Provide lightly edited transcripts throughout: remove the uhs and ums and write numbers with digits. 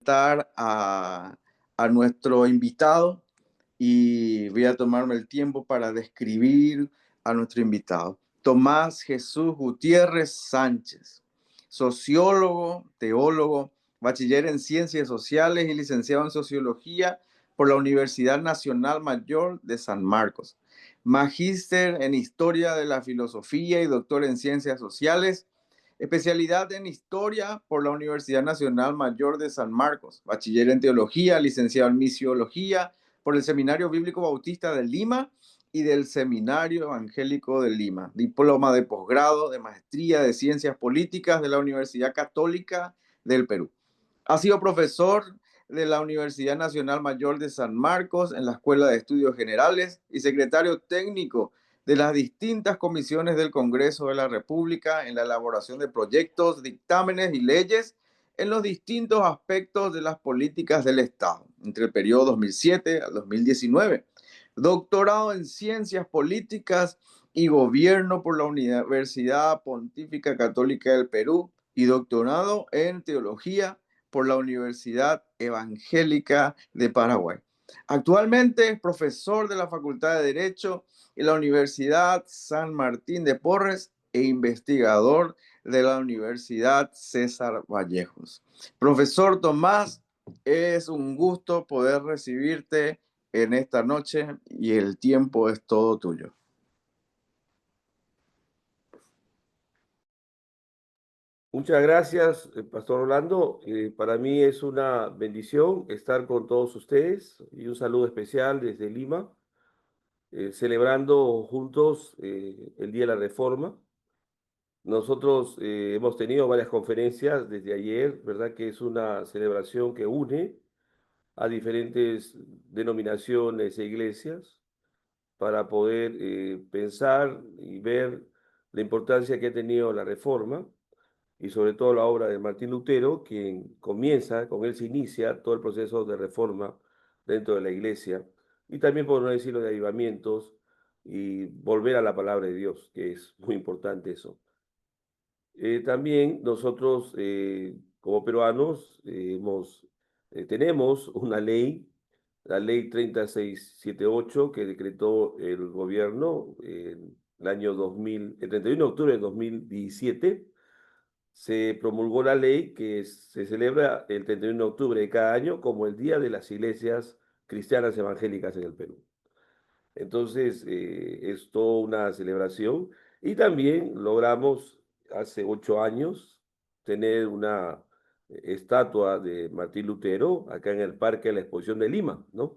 presentar a nuestro invitado y voy a tomarme el tiempo para describir a nuestro invitado. Tomás Jesús Gutiérrez Sánchez, sociólogo, teólogo, bachiller en Ciencias Sociales y licenciado en Sociología por la Universidad Nacional Mayor de San Marcos. Magíster en Historia de la Filosofía y doctor en Ciencias Sociales. Especialidad en Historia por la Universidad Nacional Mayor de San Marcos. Bachiller en Teología, licenciado en Misiología por el Seminario Bíblico Bautista de Lima y del Seminario Evangélico de Lima. Diploma de posgrado, de maestría de Ciencias Políticas de la Universidad Católica del Perú. Ha sido profesor de la Universidad Nacional Mayor de San Marcos en la Escuela de Estudios Generales y secretario técnico de las distintas comisiones del Congreso de la República en la elaboración de proyectos, dictámenes y leyes en los distintos aspectos de las políticas del Estado, entre el periodo 2007 al 2019. Doctorado en Ciencias Políticas y Gobierno por la Universidad Pontífica Católica del Perú y doctorado en Teología por la Universidad Evangélica de Paraguay. Actualmente es profesor de la Facultad de Derecho en la Universidad San Martín de Porres e investigador de la Universidad César Vallejos. Profesor Tomás, es un gusto poder recibirte en esta noche y el tiempo es todo tuyo. Muchas gracias, Pastor Orlando. Para mí es una bendición estar con todos ustedes y un saludo especial desde Lima, celebrando juntos el Día de la Reforma. Nosotros hemos tenido varias conferencias desde ayer, ¿verdad? Que es una celebración que une a diferentes denominaciones e iglesias para poder pensar y ver la importancia que ha tenido la Reforma y sobre todo la obra de Martín Lutero, quien comienza, con él se inicia todo el proceso de reforma dentro de la iglesia, y también, por no decirlo, de avivamientos y volver a la palabra de Dios, que es muy importante eso. También nosotros, como peruanos, tenemos una ley, la ley 3678, que decretó el gobierno en el año 2000, el 31 de octubre de 2017. Se promulgó la ley que se celebra el 31 de octubre de cada año como el Día de las Iglesias Cristianas Evangélicas en el Perú. Entonces, es toda una celebración y también logramos hace 8 años tener una estatua de Martín Lutero acá en el Parque de la Exposición de Lima, ¿no?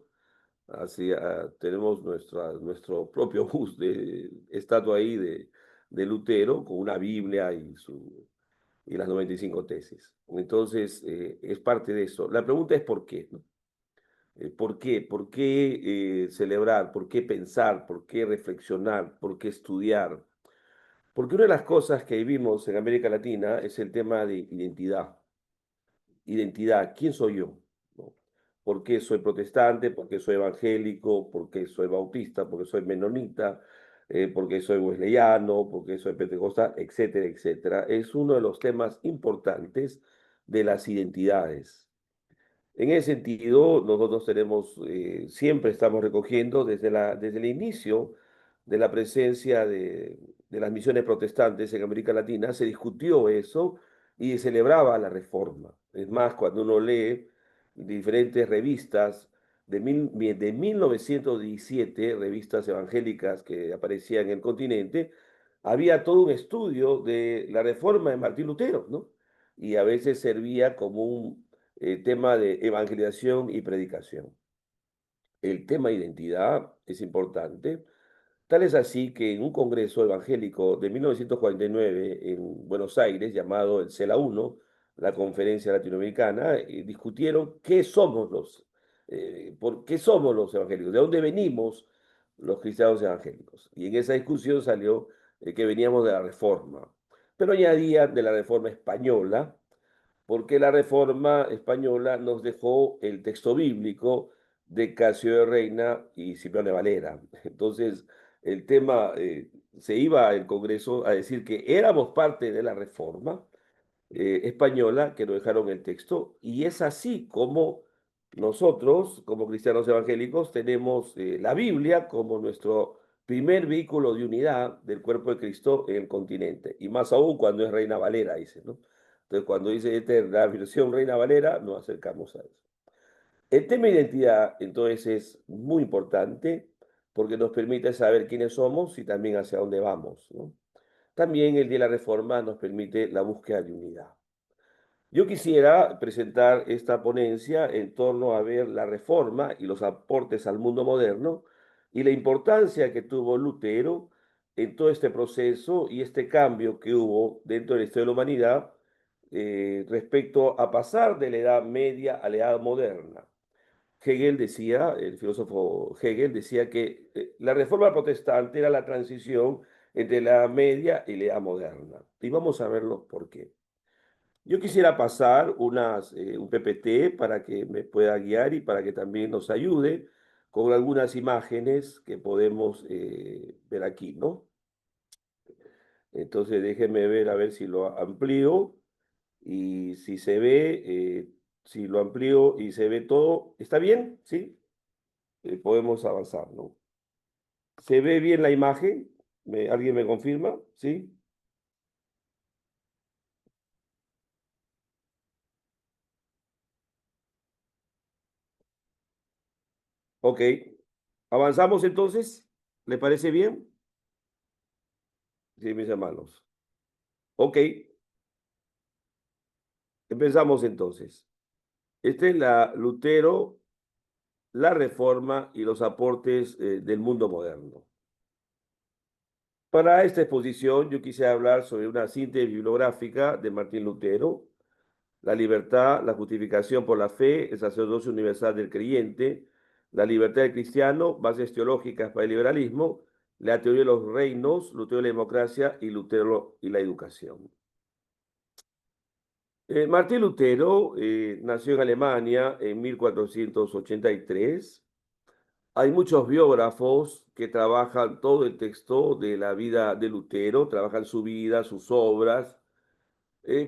Así, tenemos nuestro propio bus de estatua ahí de Lutero con una Biblia y las 95 tesis. Entonces, es parte de eso. La pregunta es ¿por qué? ¿No? ¿Por qué? ¿Por qué celebrar? ¿Por qué pensar? ¿Por qué reflexionar? ¿Por qué estudiar? Porque una de las cosas que vivimos en América Latina es el tema de identidad. Identidad, ¿quién soy yo? ¿No? ¿Por qué soy protestante? ¿Por qué soy evangélico? ¿Por qué soy bautista? ¿Por qué soy menonita? ¿Por qué soy wesleyano? ¿Por qué soy pentecostal? Etcétera, etcétera. Es uno de los temas importantes de las identidades. En ese sentido, nosotros siempre estamos recogiendo desde el inicio de la presencia de las misiones protestantes en América Latina, se discutió eso y celebraba la reforma. Es más, cuando uno lee diferentes revistas de 1917, revistas evangélicas que aparecían en el continente, había todo un estudio de la reforma de Martín Lutero, ¿no? Y a veces servía como un tema de evangelización y predicación. El tema de identidad es importante. Tal es así que en un congreso evangélico de 1949 en Buenos Aires, llamado el CELA 1, la Conferencia Latinoamericana, discutieron por qué somos los evangélicos, de dónde venimos los cristianos evangélicos. Y en esa discusión salió que veníamos de la Reforma, pero añadían de la Reforma española, porque la Reforma española nos dejó el texto bíblico de Casio de Reina y Cipriano de Valera. Entonces, el tema, se iba al Congreso a decir que éramos parte de la Reforma, española que nos dejaron el texto. Y es así como nosotros, como cristianos evangélicos, tenemos la Biblia como nuestro primer vehículo de unidad del cuerpo de Cristo en el continente. Y más aún cuando es Reina Valera, dice, ¿no? Entonces, cuando dice esta es la versión Reina Valera, nos acercamos a eso. El tema de identidad, entonces, es muy importante porque nos permite saber quiénes somos y también hacia dónde vamos, ¿no? También el de la Reforma nos permite la búsqueda de unidad. Yo quisiera presentar esta ponencia en torno a ver la Reforma y los aportes al mundo moderno y la importancia que tuvo Lutero en todo este proceso y este cambio que hubo dentro de la historia de la humanidad respecto a pasar de la Edad Media a la Edad Moderna. Hegel decía, el filósofo Hegel decía que la reforma protestante era la transición entre la Edad Media y la Edad Moderna. Y vamos a verlo por qué. Yo quisiera pasar un PPT para que me pueda guiar y para que también nos ayude con algunas imágenes que podemos ver aquí, ¿no? Entonces déjenme ver a ver si lo amplío y si se ve, si lo amplío y se ve todo, ¿está bien? ¿Sí? Podemos avanzar, ¿no? ¿Se ve bien la imagen? ¿Alguien me confirma? ¿Sí? Ok. ¿Avanzamos entonces? ¿Le parece bien? Sí, mis hermanos. Ok, empezamos entonces. Este es la Lutero, la Reforma y los aportes del mundo moderno. Para esta exposición yo quise hablar sobre una síntesis bibliográfica de Martín Lutero, la libertad, la justificación por la fe, el sacerdocio universal del creyente, la libertad del cristiano, bases teológicas para el liberalismo, la teoría de los reinos, Lutero y la democracia y Lutero y la educación. Martín Lutero nació en Alemania en 1483. Hay muchos biógrafos que trabajan todo el texto de la vida de Lutero, trabajan su vida, sus obras,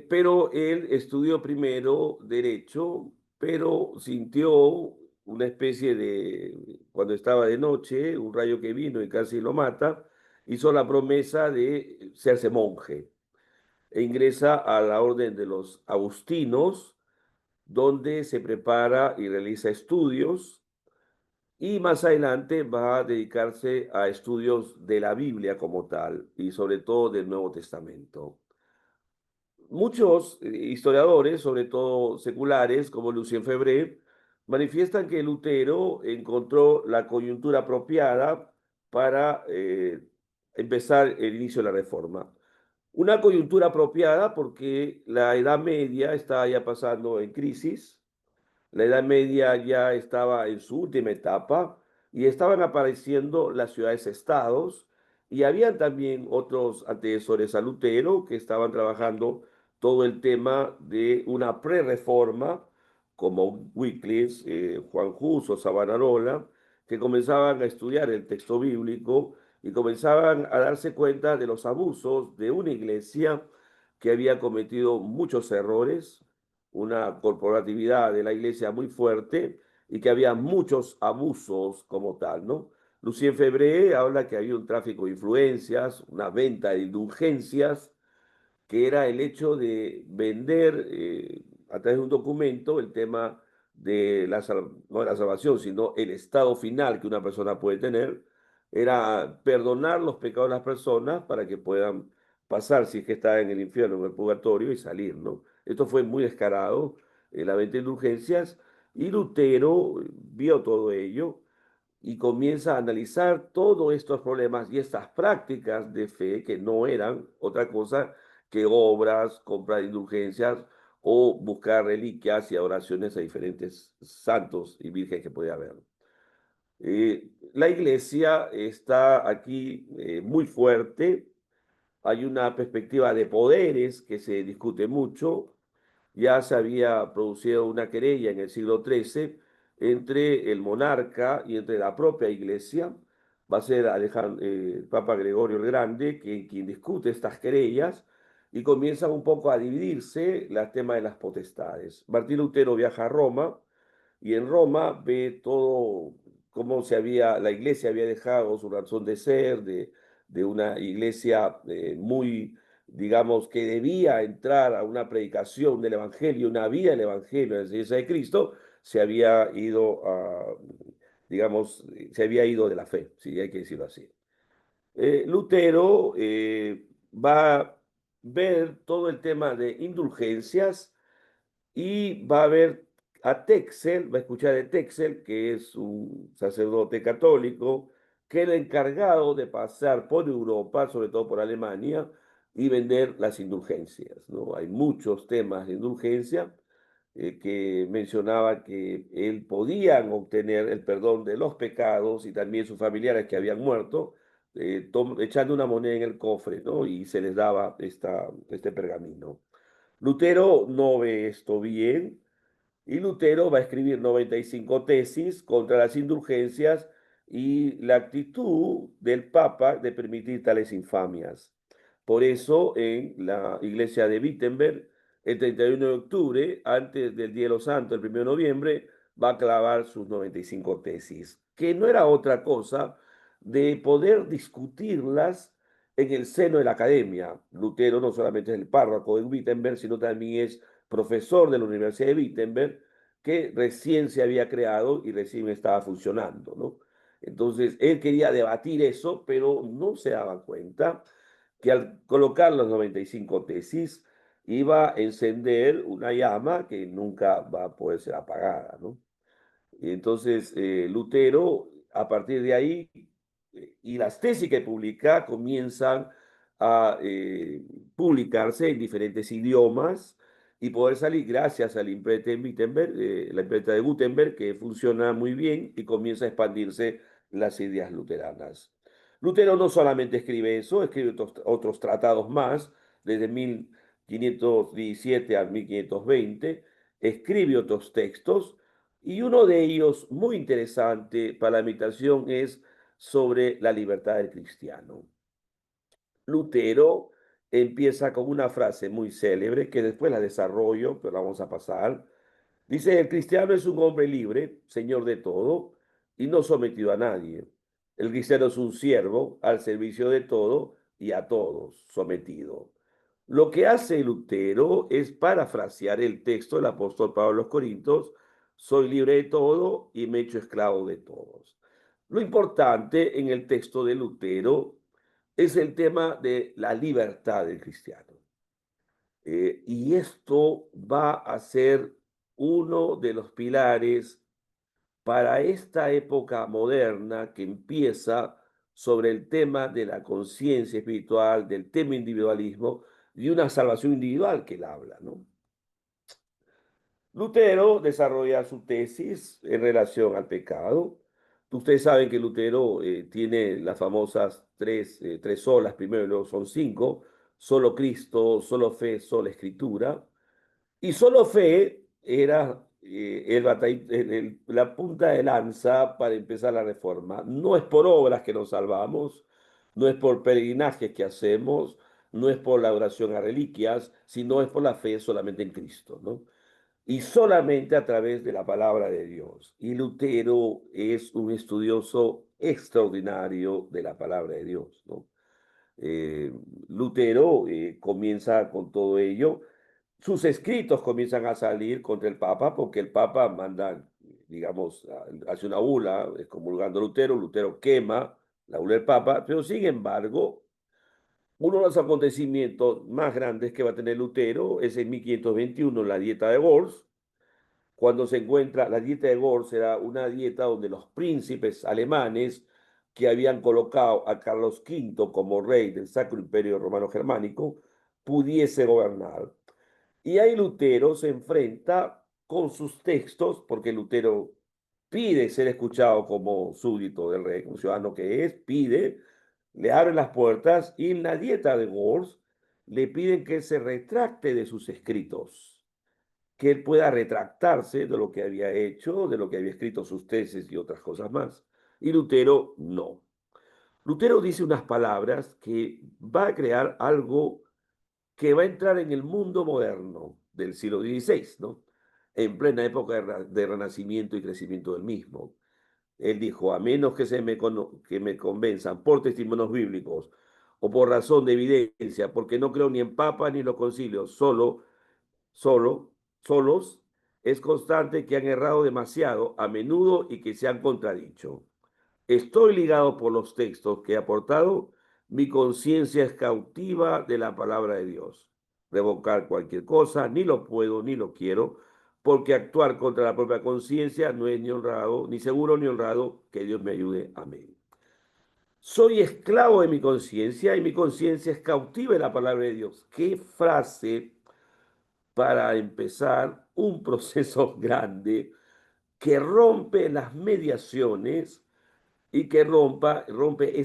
pero él estudió primero derecho, pero sintió una especie de, cuando estaba de noche, un rayo que vino y casi lo mata, hizo la promesa de serse monje e ingresa a la orden de los agustinos, donde se prepara y realiza estudios y más adelante va a dedicarse a estudios de la Biblia como tal y sobre todo del Nuevo Testamento. Muchos historiadores, sobre todo seculares, como Lucien Febvre, manifiestan que Lutero encontró la coyuntura apropiada para empezar el inicio de la Reforma. Una coyuntura apropiada porque la Edad Media estaba ya pasando en crisis, la Edad Media ya estaba en su última etapa y estaban apareciendo las ciudades-estados y habían también otros antecesores a Lutero que estaban trabajando todo el tema de una pre-reforma, como Wycliffe, Juan Hus o Savonarola, que comenzaban a estudiar el texto bíblico y comenzaban a darse cuenta de los abusos de una iglesia que había cometido muchos errores, una corporatividad de la iglesia muy fuerte y que había muchos abusos como tal, ¿no? Lucien Febvre habla que había un tráfico de influencias, una venta de indulgencias, que era el hecho de vender a través de un documento el tema de no de la salvación, sino el estado final que una persona puede tener, era perdonar los pecados de las personas para que puedan pasar, si es que está en el infierno o en el purgatorio, y salir, ¿no? Esto fue muy descarado, la venta de indulgencias, y Lutero vio todo ello y comienza a analizar todos estos problemas y estas prácticas de fe que no eran otra cosa que obras, compra de indulgencias o buscar reliquias y adoraciones a diferentes santos y virgen que puede haber. La iglesia está aquí muy fuerte, hay una perspectiva de poderes que se discute mucho, ya se había producido una querella en el siglo XIII entre el monarca y entre la propia iglesia. Va a ser Papa Gregorio el Grande quien discute estas querellas y comienzan un poco a dividirse el tema de las potestades. Martín Lutero viaja a Roma y en Roma ve todo cómo la iglesia había dejado su razón de ser, de una iglesia muy, digamos, que debía entrar a una predicación del Evangelio, una vida del Evangelio, la enseñanza de Cristo, se había ido a, digamos, se había ido de la fe, si hay que decirlo así. Lutero va a ver todo el tema de indulgencias y va a ver a Texel, va a escuchar de Texel, que es un sacerdote católico, que era el encargado de pasar por Europa, sobre todo por Alemania, y vender las indulgencias, ¿no? Hay muchos temas de indulgencia que mencionaba que él podían obtener el perdón de los pecados y también sus familiares que habían muerto, echando una moneda en el cofre, ¿no? Y se les daba este pergamino. Lutero no ve esto bien y Lutero va a escribir 95 tesis contra las indulgencias y la actitud del Papa de permitir tales infamias. Por eso, en la iglesia de Wittenberg, el 31 de octubre, antes del Día de los Santos, el 1 de noviembre, va a clavar sus 95 tesis, que no era otra cosa de poder discutirlas en el seno de la academia. Lutero no solamente es el párroco de Wittenberg, sino también es profesor de la Universidad de Wittenberg, que recién se había creado y recién estaba funcionando, ¿no? Entonces, él quería debatir eso, pero no se daba cuenta que al colocar las 95 tesis iba a encender una llama que nunca va a poder ser apagada, ¿no? Y entonces, Lutero, a partir de ahí, y las tesis que publica comienzan a publicarse en diferentes idiomas y poder salir gracias a la imprenta de Wittenberg, la imprenta de Gutenberg, que funciona muy bien y comienza a expandirse las ideas luteranas. Lutero no solamente escribe eso, escribe otros tratados más, desde 1517 a 1520, escribe otros textos, y uno de ellos, muy interesante para la meditación, es sobre la libertad del cristiano. Lutero empieza con una frase muy célebre que después la desarrollo, pero la vamos a pasar. Dice, el cristiano es un hombre libre, señor de todo, y no sometido a nadie. El cristiano es un siervo al servicio de todo y a todos sometido. Lo que hace Lutero es parafrasear el texto del apóstol Pablo a los Corintios, soy libre de todo y me he hecho esclavo de todos. Lo importante en el texto de Lutero es el tema de la libertad del cristiano. Y esto va a ser uno de los pilares para esta época moderna que empieza sobre el tema de la conciencia espiritual, del tema individualismo, y una salvación individual que él habla, ¿no? Lutero desarrolla su tesis en relación al pecado. Ustedes saben que Lutero tiene las famosas tres solas, primero y luego son cinco: solo Cristo, solo fe, sola escritura. Y solo fe era la punta de lanza para empezar la reforma. No es por obras que nos salvamos, no es por peregrinajes que hacemos, no es por la oración a reliquias, sino es por la fe solamente en Cristo, ¿no? Y solamente a través de la palabra de Dios. Y Lutero es un estudioso extraordinario de la palabra de Dios, ¿no? Eh, Lutero comienza con todo ello. Sus escritos comienzan a salir contra el Papa porque el Papa manda, digamos, hace una bula excomulgando a Lutero, Lutero quema la bula del Papa, pero sin embargo, uno de los acontecimientos más grandes que va a tener Lutero es en 1521, la Dieta de Worms, cuando se encuentra, la Dieta de Worms era una dieta donde los príncipes alemanes que habían colocado a Carlos V como rey del Sacro Imperio Romano Germánico pudiese gobernar. Y ahí Lutero se enfrenta con sus textos, porque Lutero pide ser escuchado como súbdito del rey, como ciudadano que es, pide, le abren las puertas y en la Dieta de Worms le piden que se retracte de sus escritos, que él pueda retractarse de lo que había hecho, de lo que había escrito sus tesis y otras cosas más. Y Lutero no. Lutero dice unas palabras que va a crear algo que va a entrar en el mundo moderno del siglo XVI, ¿no? En plena época de renacimiento y crecimiento del mismo. Él dijo, a menos que me convenzan por testimonios bíblicos o por razón de evidencia, porque no creo ni en papas ni en los concilios, solo, solos, es constante que han errado demasiado a menudo y que se han contradicho. Estoy ligado por los textos que he aportado, mi conciencia es cautiva de la palabra de Dios. Revocar cualquier cosa, ni lo puedo ni lo quiero, porque actuar contra la propia conciencia no es ni honrado, ni seguro ni honrado, que Dios me ayude. Amén. Soy esclavo de mi conciencia y mi conciencia es cautiva de la palabra de Dios. Qué frase para empezar un proceso grande que rompe las mediaciones y que rompe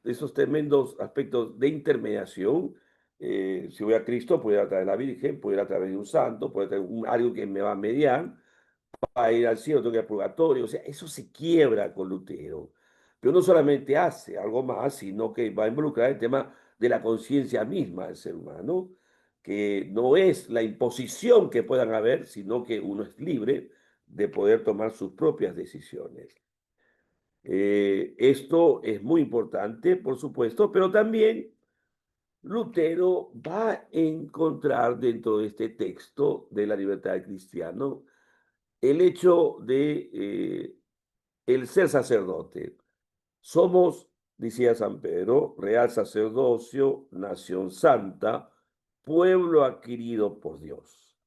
esos tremendos aspectos de intermediación. Si voy a Cristo, puedo ir a través de la Virgen, puedo ir a través de un santo, puedo tener algo que me va a mediar, para ir al cielo, tengo que ir al purgatorio. O sea, eso se quiebra con Lutero. Pero no solamente hace algo más, sino que va a involucrar el tema de la conciencia misma del ser humano, que no es la imposición que puedan haber, sino que uno es libre de poder tomar sus propias decisiones. Esto es muy importante, por supuesto, pero también Lutero va a encontrar dentro de este texto de la libertad del cristiano el hecho de el ser sacerdote. Somos, decía San Pedro, real sacerdocio, nación santa, pueblo adquirido por Dios.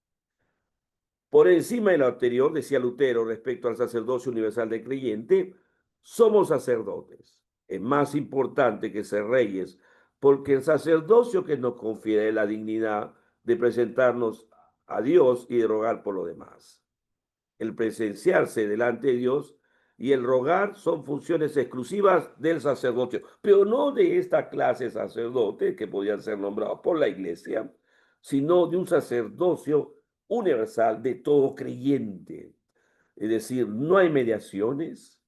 Por encima de lo anterior, decía Lutero respecto al sacerdocio universal del creyente, somos sacerdotes. Es más importante que ser reyes, porque el sacerdocio que nos confiere la dignidad de presentarnos a Dios y de rogar por los demás. El presenciarse delante de Dios y el rogar son funciones exclusivas del sacerdocio, pero no de esta clase de sacerdotes que podían ser nombrados por la iglesia, sino de un sacerdocio universal de todo creyente. Es decir, no hay mediaciones,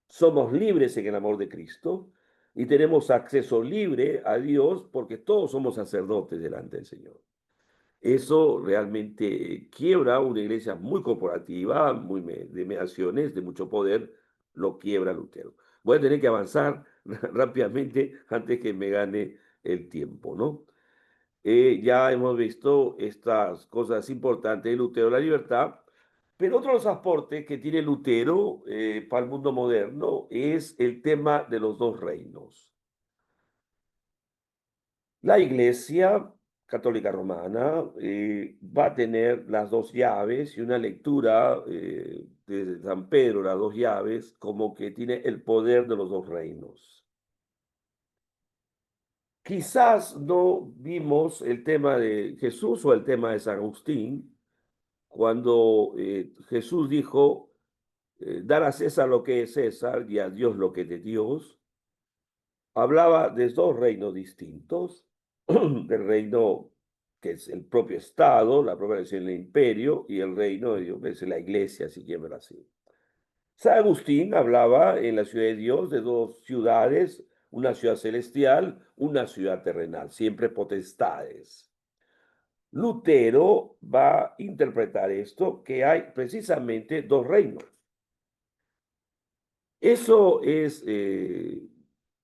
somos libres en el amor de Cristo y tenemos acceso libre a Dios porque todos somos sacerdotes delante del Señor. Eso realmente quiebra una iglesia muy corporativa, de mediaciones, de mucho poder, lo quiebra Lutero. Voy a tener que avanzar rápidamente antes que me gane el tiempo, ¿no? Ya hemos visto estas cosas importantes de Lutero, la libertad, pero otro de los aportes que tiene Lutero para el mundo moderno es el tema de los dos reinos. La Iglesia Católica Romana va a tener las dos llaves y una lectura de San Pedro, las dos llaves, como que tiene el poder de los dos reinos. Quizás no vimos el tema de Jesús o el tema de San Agustín, cuando Jesús dijo, dar a César lo que es César y a Dios lo que es de Dios. Hablaba de dos reinos distintos, del reino que es el propio Estado, la propia nación del imperio, y el reino de Dios, que es la iglesia, si quieren ver así. San Agustín hablaba en la ciudad de Dios de dos ciudades, una ciudad celestial, una ciudad terrenal, siempre potestades. Lutero va a interpretar esto, que hay precisamente dos reinos. Eso es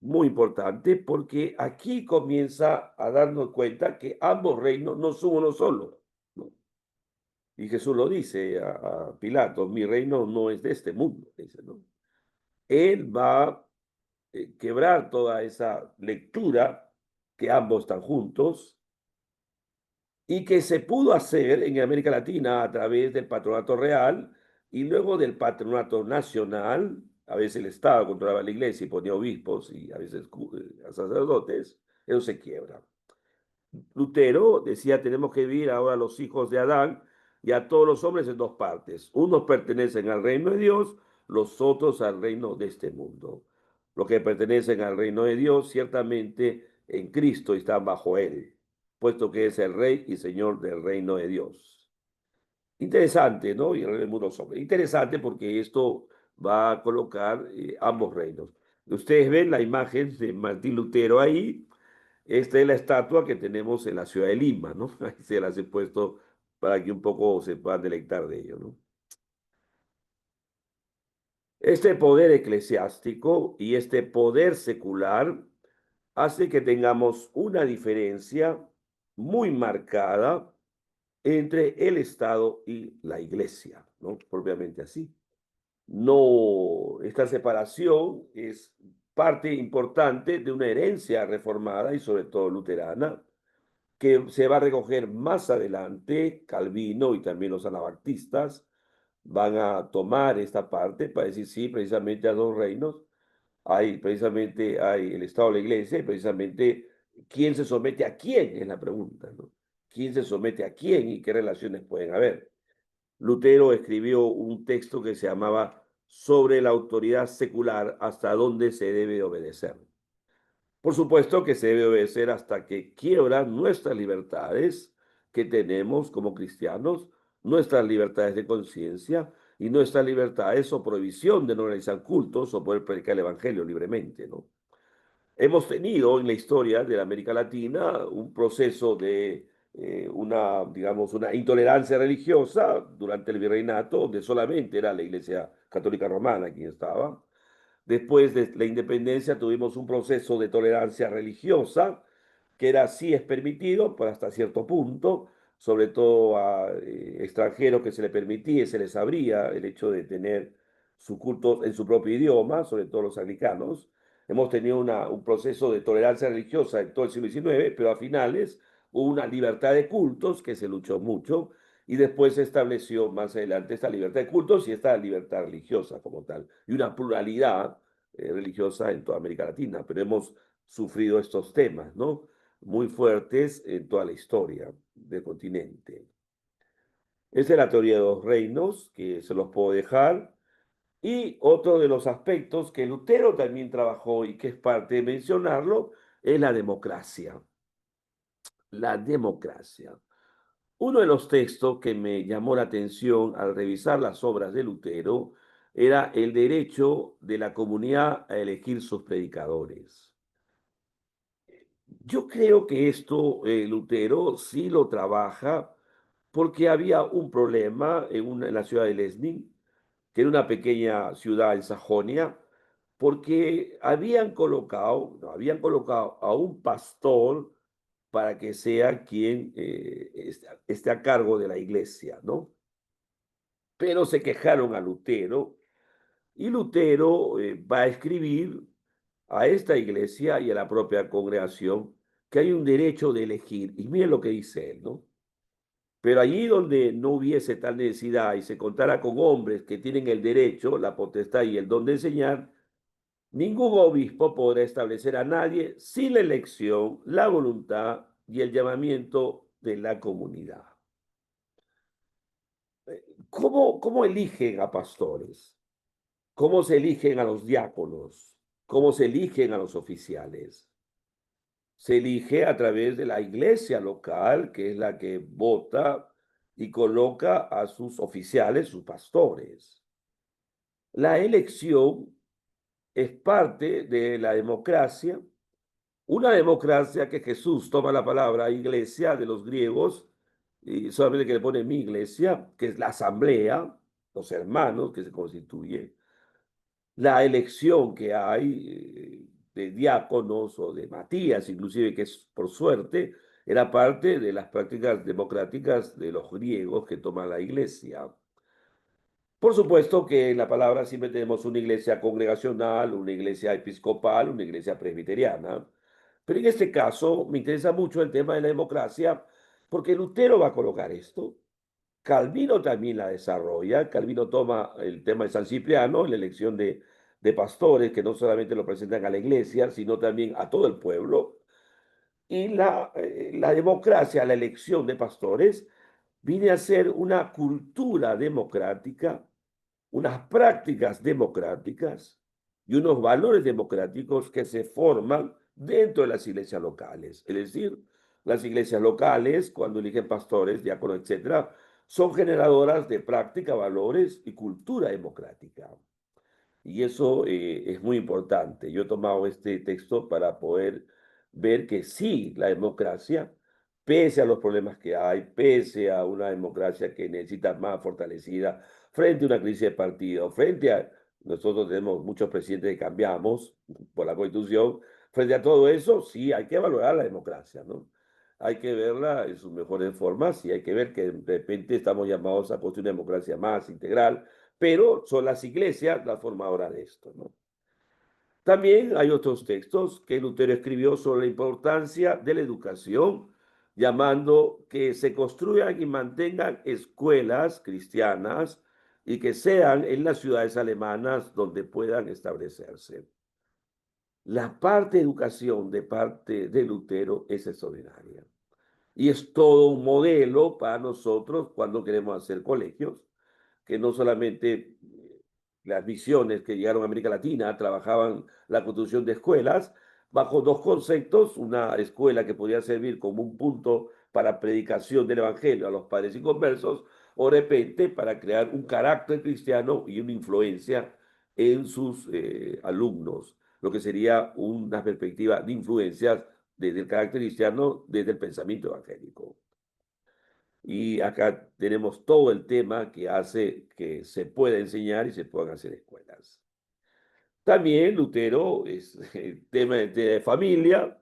muy importante porque aquí comienza a darnos cuenta que ambos reinos no son uno solo, ¿no? Y Jesús lo dice a Pilato, mi reino no es de este mundo, dice, ¿no? Él va a quebrar toda esa lectura que ambos están juntos y que se pudo hacer en América Latina a través del patronato real y luego del patronato nacional. A veces el Estado controlaba la iglesia y ponía obispos y a veces sacerdotes. Eso se quiebra. Lutero decía, tenemos que vivir ahora los hijos de Adán y a todos los hombres en dos partes. Unos pertenecen al reino de Dios, los otros al reino de este mundo. Los que pertenecen al reino de Dios ciertamente en Cristo están bajo él, puesto que es el rey y señor del reino de Dios. Interesante, ¿no? Y el rey del mundo sobre. Interesante porque esto va a colocar ambos reinos. Ustedes ven la imagen de Martín Lutero ahí, esta es la estatua que tenemos en la ciudad de Lima, ¿no? Ahí se las he puesto para que un poco se puedan deleitar de ello, ¿no? Este poder eclesiástico y este poder secular hace que tengamos una diferencia muy marcada entre el Estado y la Iglesia, ¿no? Propiamente así. No, esta separación es parte importante de una herencia reformada y sobre todo luterana, que se va a recoger más adelante. Calvino y también los anabaptistas van a tomar esta parte para decir, sí, precisamente a dos reinos, hay el Estado de la Iglesia y precisamente quién se somete a quién es la pregunta, ¿no? ¿Quién se somete a quién y qué relaciones pueden haber? Lutero escribió un texto que se llamaba Sobre la autoridad secular, hasta dónde se debe obedecer. Por supuesto que se debe obedecer hasta que quiebran nuestras libertades que tenemos como cristianos, nuestras libertades de conciencia y nuestras libertades o prohibición de no realizar cultos o poder predicar el evangelio libremente, ¿no? Hemos tenido en la historia de la América Latina un proceso de digamos, una intolerancia religiosa durante el virreinato, donde solamente era la Iglesia Católica Romana quien estaba. Después de la independencia tuvimos un proceso de tolerancia religiosa, que era sí es permitido, pero hasta cierto punto, sobre todo a extranjeros que se les permitía y se les abría el hecho de tener su culto en su propio idioma, sobre todo los anglicanos. Hemos tenido un proceso de tolerancia religiosa en todo el siglo XIX, pero a finales hubo una libertad de cultos que se luchó mucho y después se estableció más adelante esta libertad de cultos y esta libertad religiosa como tal, y una pluralidad religiosa en toda América Latina, pero hemos sufrido estos temas, ¿no? Muy fuertes en toda la historia del continente. Esa es la teoría de los reinos, que se los puedo dejar. Y otro de los aspectos que Lutero también trabajó y que es parte de mencionarlo es la democracia. La democracia. Uno de los textos que me llamó la atención al revisar las obras de Lutero era el derecho de la comunidad a elegir sus predicadores. Yo creo que esto Lutero sí lo trabaja porque había un problema en la ciudad de Lesnin, que era una pequeña ciudad en Sajonia, porque habían colocado a un pastor para que sea quien esté a cargo de la iglesia, ¿no? Pero se quejaron a Lutero y Lutero va a escribir a esta iglesia y a la propia congregación que hay un derecho de elegir. Y miren lo que dice él, ¿no? Pero allí donde no hubiese tal necesidad y se contara con hombres que tienen el derecho, la potestad y el don de enseñar, ningún obispo podrá establecer a nadie sin la elección, la voluntad y el llamamiento de la comunidad. ¿Cómo eligen a pastores? ¿Cómo se eligen a los diáconos? ¿Cómo se eligen a los oficiales? Se elige a través de la iglesia local, que es la que vota y coloca a sus oficiales, sus pastores. La elección es parte de la democracia, una democracia que Jesús toma la palabra iglesia de los griegos y solamente que le pone mi iglesia, que es la asamblea, los hermanos que se constituyen, la elección que hay de diáconos o de Matías, inclusive que es por suerte, era parte de las prácticas democráticas de los griegos que toman la iglesia. Por supuesto que en la palabra siempre tenemos una iglesia congregacional, una iglesia episcopal, una iglesia presbiteriana, pero en este caso me interesa mucho el tema de la democracia porque Lutero va a colocar esto. Calvino también la desarrolla. Calvino toma el tema de San Cipriano, la elección de pastores que no solamente lo presentan a la iglesia, sino también a todo el pueblo. Y la democracia, la elección de pastores, viene a ser una cultura democrática, unas prácticas democráticas y unos valores democráticos que se forman dentro de las iglesias locales. Es decir, las iglesias locales, cuando eligen pastores, diáconos, etcétera, son generadoras de práctica, valores y cultura democrática. Y eso es muy importante. Yo he tomado este texto para poder ver que sí, la democracia, pese a los problemas que hay, pese a una democracia que necesita más fortalecida, frente a una crisis de partido, frente a, nosotros tenemos muchos presidentes que cambiamos por la Constitución, frente a todo eso, sí, hay que valorar la democracia, ¿no? Hay que verla en sus mejores formas y hay que ver que de repente estamos llamados a construir una democracia más integral, pero son las iglesias las formadoras de esto, ¿no? También hay otros textos que Lutero escribió sobre la importancia de la educación, llamando que se construyan y mantengan escuelas cristianas y que sean en las ciudades alemanas donde puedan establecerse. La parte de educación de parte de Lutero es extraordinaria y es todo un modelo para nosotros cuando queremos hacer colegios que no solamente las misiones que llegaron a América Latina trabajaban la construcción de escuelas bajo dos conceptos, una escuela que podía servir como un punto para predicación del Evangelio a los padres inconversos, o de repente para crear un carácter cristiano y una influencia en sus alumnos, lo que sería una perspectiva de influencias desde el carácter cristiano, desde el pensamiento evangélico. Y acá tenemos todo el tema que hace que se pueda enseñar y se puedan hacer escuelas. También Lutero es el tema de familia.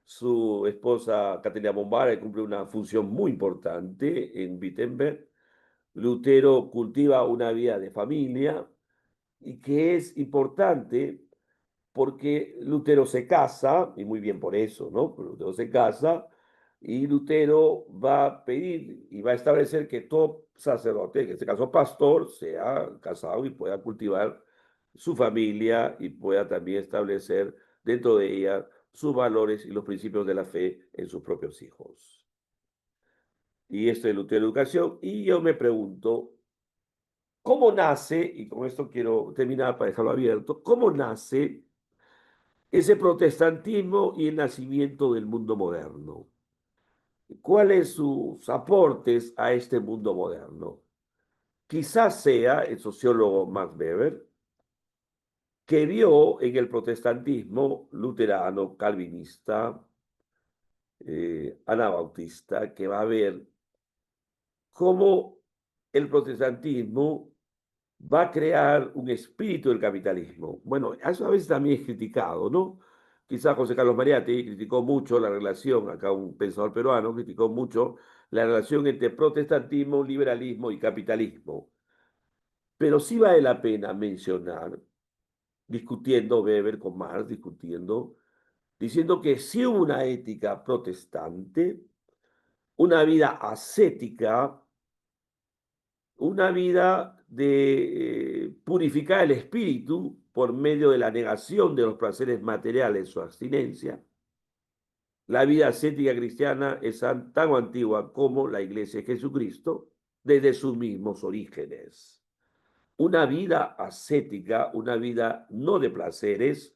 Su esposa Caterina Bombara cumple una función muy importante en Wittenberg. Lutero cultiva una vida de familia y que es importante porque Lutero se casa, y muy bien por eso, ¿no? Lutero se casa y Lutero va a pedir y va a establecer que todo sacerdote, en este caso pastor, sea casado y pueda cultivar su familia y pueda también establecer dentro de ella sus valores y los principios de la fe en sus propios hijos. Y esto es Lutero Educación. Y yo me pregunto, ¿cómo nace, y con esto quiero terminar para dejarlo abierto, cómo nace ese protestantismo y el nacimiento del mundo moderno? ¿Cuáles sus aportes a este mundo moderno? Quizás sea el sociólogo Max Weber, que vio en el protestantismo luterano, calvinista, anabautista, que va a ver cómo el protestantismo va a crear un espíritu del capitalismo. Bueno, eso a veces también es criticado, ¿no? Quizás José Carlos Mariátegui criticó mucho la relación, acá un pensador peruano criticó mucho la relación entre protestantismo, liberalismo y capitalismo. Pero sí vale la pena mencionar, discutiendo Weber con Marx, discutiendo, diciendo que sí hubo una ética protestante, una vida ascética, una vida de purificar el espíritu por medio de la negación de los placeres materiales o abstinencia. La vida ascética cristiana es tan antigua como la Iglesia de Jesucristo desde sus mismos orígenes. Una vida ascética, una vida no de placeres,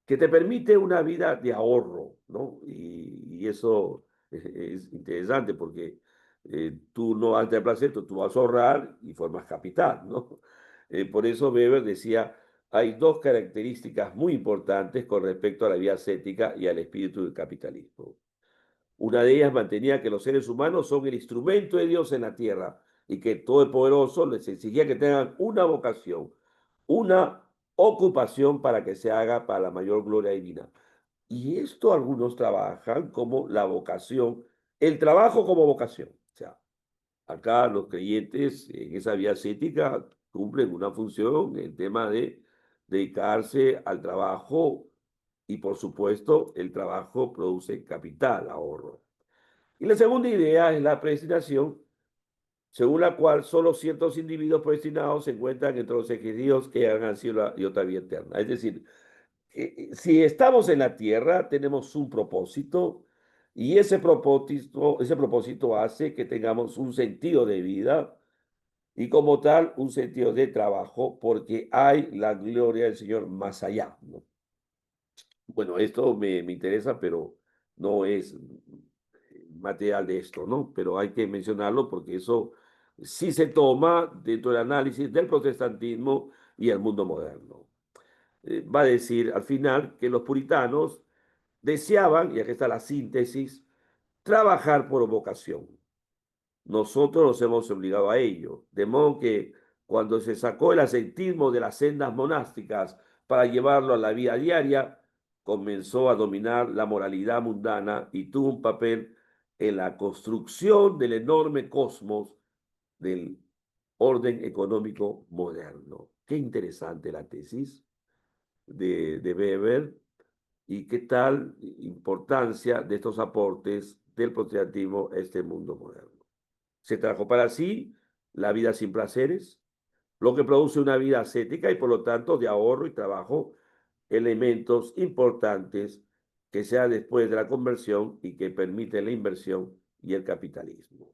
que te permite una vida de ahorro, ¿no? Y eso es interesante porque tú no vas a tener placer, tú vas a ahorrar y formas capital, ¿no? Por eso Weber decía, hay dos características muy importantes con respecto a la vida ascética y al espíritu del capitalismo. Una de ellas mantenía que los seres humanos son el instrumento de Dios en la tierra y que Todopoderoso les exigía que tengan una vocación, una ocupación para que se haga para la mayor gloria divina. Y esto algunos trabajan como la vocación, el trabajo como vocación. O sea, acá los creyentes en esa vía ascética cumplen una función, el tema de dedicarse al trabajo y por supuesto el trabajo produce capital, ahorro. Y la segunda idea es la predestinación, según la cual solo ciertos individuos predestinados se encuentran entre los elegidos que han al cielo y otra vida eterna. Es decir, si estamos en la tierra, tenemos un propósito y ese propósito hace que tengamos un sentido de vida y como tal un sentido de trabajo porque hay la gloria del Señor más allá, ¿no? Bueno, esto me interesa, pero no es material de esto, ¿no? Pero hay que mencionarlo porque eso sí se toma dentro del análisis del protestantismo y el mundo moderno. Va a decir al final que los puritanos deseaban, y aquí está la síntesis, trabajar por vocación. Nosotros nos hemos obligado a ello, de modo que cuando se sacó el ascetismo de las sendas monásticas para llevarlo a la vida diaria, comenzó a dominar la moralidad mundana y tuvo un papel en la construcción del enorme cosmos del orden económico moderno. Qué interesante la tesis de Weber y qué tal importancia de estos aportes del protestantismo a este mundo moderno. Se trajo para sí la vida sin placeres, lo que produce una vida ascética y por lo tanto de ahorro y trabajo, elementos importantes que sea después de la conversión y que permiten la inversión y el capitalismo.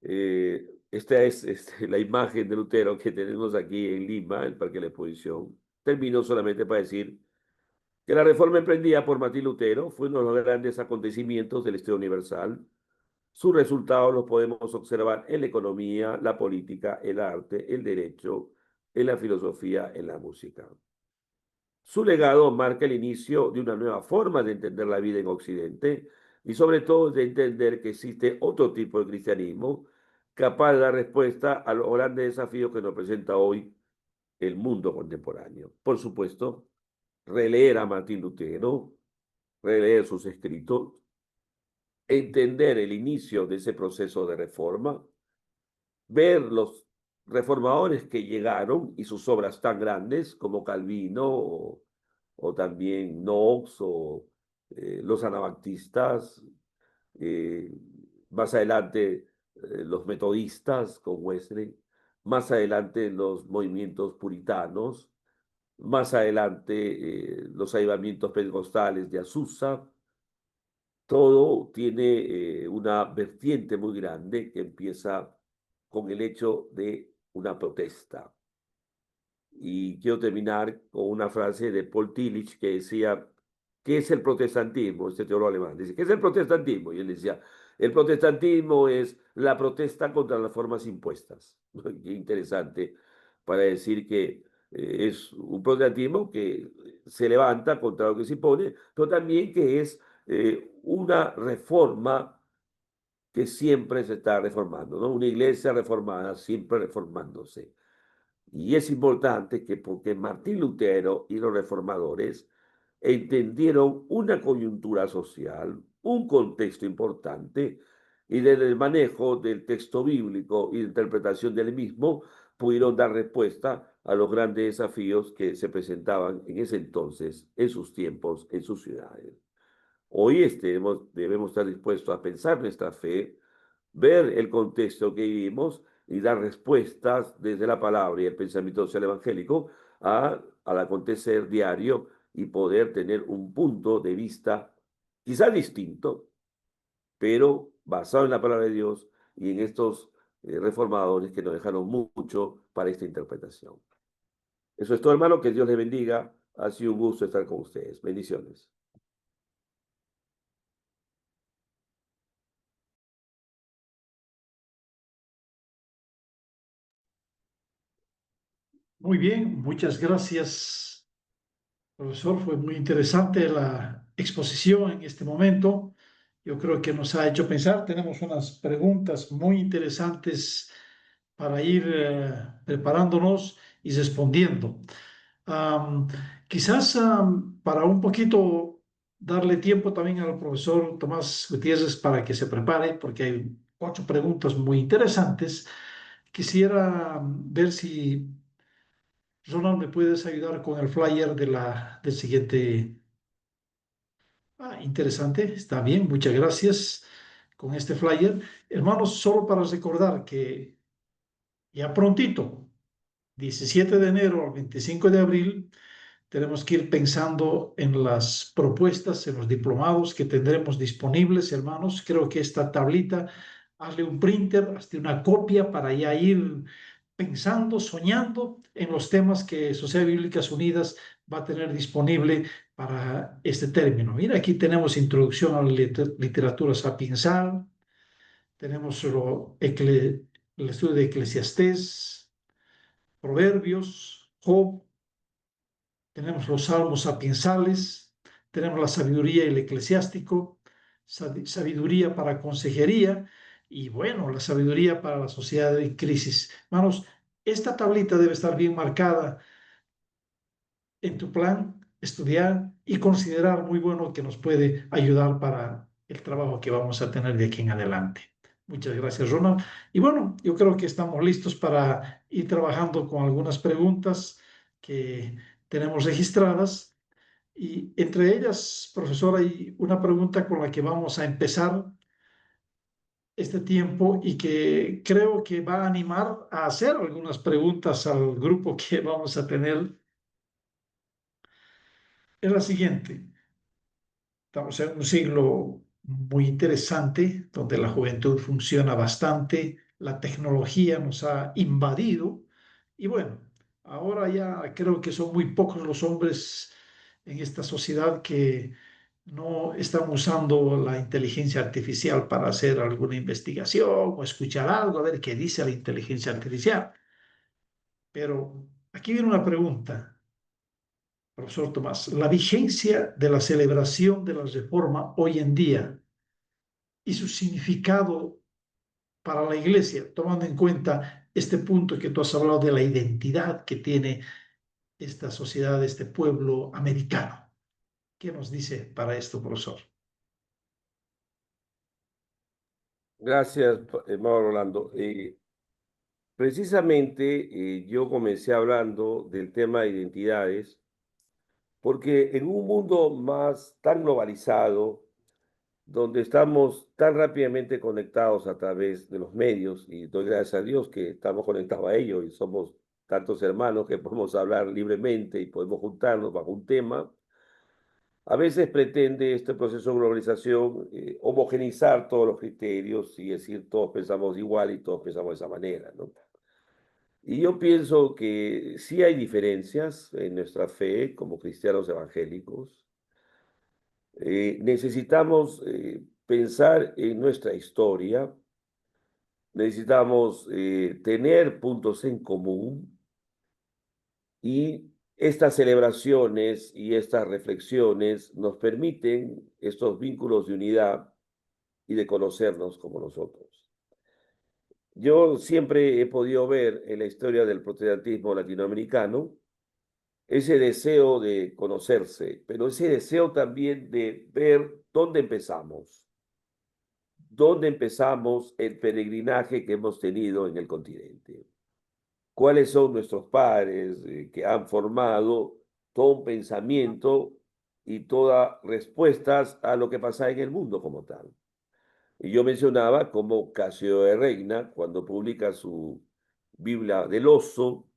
Esta es la imagen de Lutero que tenemos aquí en Lima, el Parque de la Exposición. Termino solamente para decir que la reforma emprendida por Martín Lutero fue uno de los grandes acontecimientos del Estado universal. Sus resultados los podemos observar en la economía, la política, el arte, el derecho, en la filosofía, en la música. Su legado marca el inicio de una nueva forma de entender la vida en Occidente y sobre todo de entender que existe otro tipo de cristianismo capaz de dar respuesta a los grandes desafíos que nos presenta hoy el mundo contemporáneo. Por supuesto, releer a Martín Lutero, releer sus escritos, entender el inicio de ese proceso de reforma, ver los reformadores que llegaron y sus obras tan grandes como Calvino o también Knox o los anabaptistas, eh, más adelante los metodistas con Wesley, más adelante los movimientos puritanos, más adelante los avivamientos pentecostales de Azusa. Todo tiene una vertiente muy grande que empieza con el hecho de una protesta. Y quiero terminar con una frase de Paul Tillich que decía, ¿qué es el protestantismo? Este teólogo alemán dice, ¿qué es el protestantismo? Y él decía, el protestantismo es la protesta contra las formas impuestas. Qué interesante para decir que es un protestantismo que se levanta contra lo que se impone, pero también que es una reforma que siempre se está reformando, ¿no? Una iglesia reformada, siempre reformándose. Y es importante que porque Martín Lutero y los reformadores entendieron una coyuntura social, un contexto importante, y desde el manejo del texto bíblico y la interpretación del mismo, pudieron dar respuesta a los grandes desafíos que se presentaban en ese entonces, en sus tiempos, en sus ciudades. Hoy debemos estar dispuestos a pensar nuestra fe, ver el contexto que vivimos y dar respuestas desde la palabra y el pensamiento social evangélico al acontecer diario y poder tener un punto de vista quizá distinto, pero basado en la palabra de Dios y en estos reformadores que nos dejaron mucho para esta interpretación. Eso es todo, hermano, que Dios les bendiga. Ha sido un gusto estar con ustedes. Bendiciones. Muy bien, muchas gracias, profesor. Fue muy interesante la exposición en este momento. Yo creo que nos ha hecho pensar. Tenemos unas preguntas muy interesantes para ir preparándonos y respondiendo. Am, Quizás para un poquito darle tiempo también al profesor Tomás Gutiérrez para que se prepare, porque hay 8 preguntas muy interesantes. Quisiera ver si Ronald, ¿me puedes ayudar con el flyer del siguiente? Interesante, está bien, muchas gracias con este flyer. Hermanos, solo para recordar que ya prontito, 17 de enero al 25 de abril, tenemos que ir pensando en las propuestas, en los diplomados que tendremos disponibles, hermanos. Creo que esta tablita, hazle un printer, hazle una copia para ya ir pensando, soñando en los temas que Sociedad Bíblicas Unidas va a tener disponible para este término. Mira, aquí tenemos introducción a la literatura sapiensal, tenemos el estudio de Eclesiastés, Proverbios, Job, tenemos los salmos sapiensales, tenemos la sabiduría y el eclesiástico, sabiduría para consejería y bueno, la sabiduría para la sociedad en crisis. Hermanos, esta tablita debe estar bien marcada en tu plan, estudiar y considerar muy bueno que nos puede ayudar para el trabajo que vamos a tener de aquí en adelante. Muchas gracias, Ronald. Y bueno, yo creo que estamos listos para ir trabajando con algunas preguntas que tenemos registradas. Y entre ellas, profesor, hay una pregunta con la que vamos a empezar este tiempo y que creo que va a animar a hacer algunas preguntas al grupo que vamos a tener. Es la siguiente. Estamos en un siglo muy interesante donde la juventud funciona bastante, la tecnología nos ha invadido y bueno, ahora ya creo que son muy pocos los hombres en esta sociedad que no están usando la inteligencia artificial para hacer alguna investigación o escuchar algo, a ver qué dice la inteligencia artificial. Pero aquí viene una pregunta. Profesor Tomás, la vigencia de la celebración de la reforma hoy en día y su significado para la Iglesia, tomando en cuenta este punto que tú has hablado de la identidad que tiene esta sociedad, este pueblo americano. ¿Qué nos dice para esto, profesor? Gracias, hermano Rolando. Precisamente yo comencé hablando del tema de identidades, porque en un mundo más tan globalizado, donde estamos tan rápidamente conectados a través de los medios, y doy gracias a Dios que estamos conectados a ellos y somos tantos hermanos que podemos hablar libremente y podemos juntarnos bajo un tema. A veces pretende este proceso de globalización homogeneizar todos los criterios y decir todos pensamos igual y todos pensamos de esa manera, ¿no? Y yo pienso que sí hay diferencias en nuestra fe como cristianos evangélicos. Necesitamos pensar en nuestra historia, necesitamos tener puntos en común y estas celebraciones y estas reflexiones nos permiten estos vínculos de unidad y de conocernos como nosotros. Yo siempre he podido ver en la historia del protestantismo latinoamericano ese deseo de conocerse, pero ese deseo también de ver dónde empezamos el peregrinaje que hemos tenido en el continente. ¿Cuáles son nuestros padres que han formado todo un pensamiento y todas respuestas a lo que pasa en el mundo como tal? Y yo mencionaba cómo Casio de Reina, cuando publica su Biblia del Oso,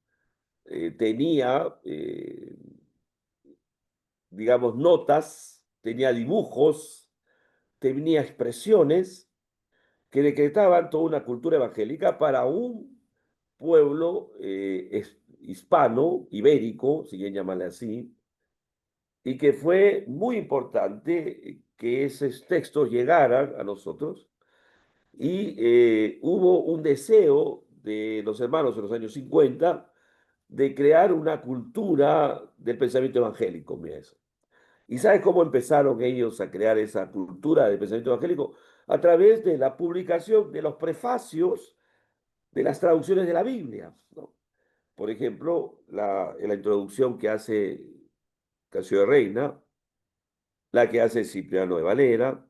tenía, digamos, notas, tenía dibujos, tenía expresiones que decretaban toda una cultura evangélica para un pueblo hispano, ibérico, si quieren llamarle así, y que fue muy importante que esos textos llegaran a nosotros. Y hubo un deseo de los hermanos en los años 50 de crear una cultura del pensamiento evangélico. Mira eso. ¿Y sabes cómo empezaron ellos a crear esa cultura del pensamiento evangélico? A través de la publicación de los prefacios de las traducciones de la Biblia, ¿no? Por ejemplo, la introducción que hace Casio de Reina, la que hace Cipriano de Valera,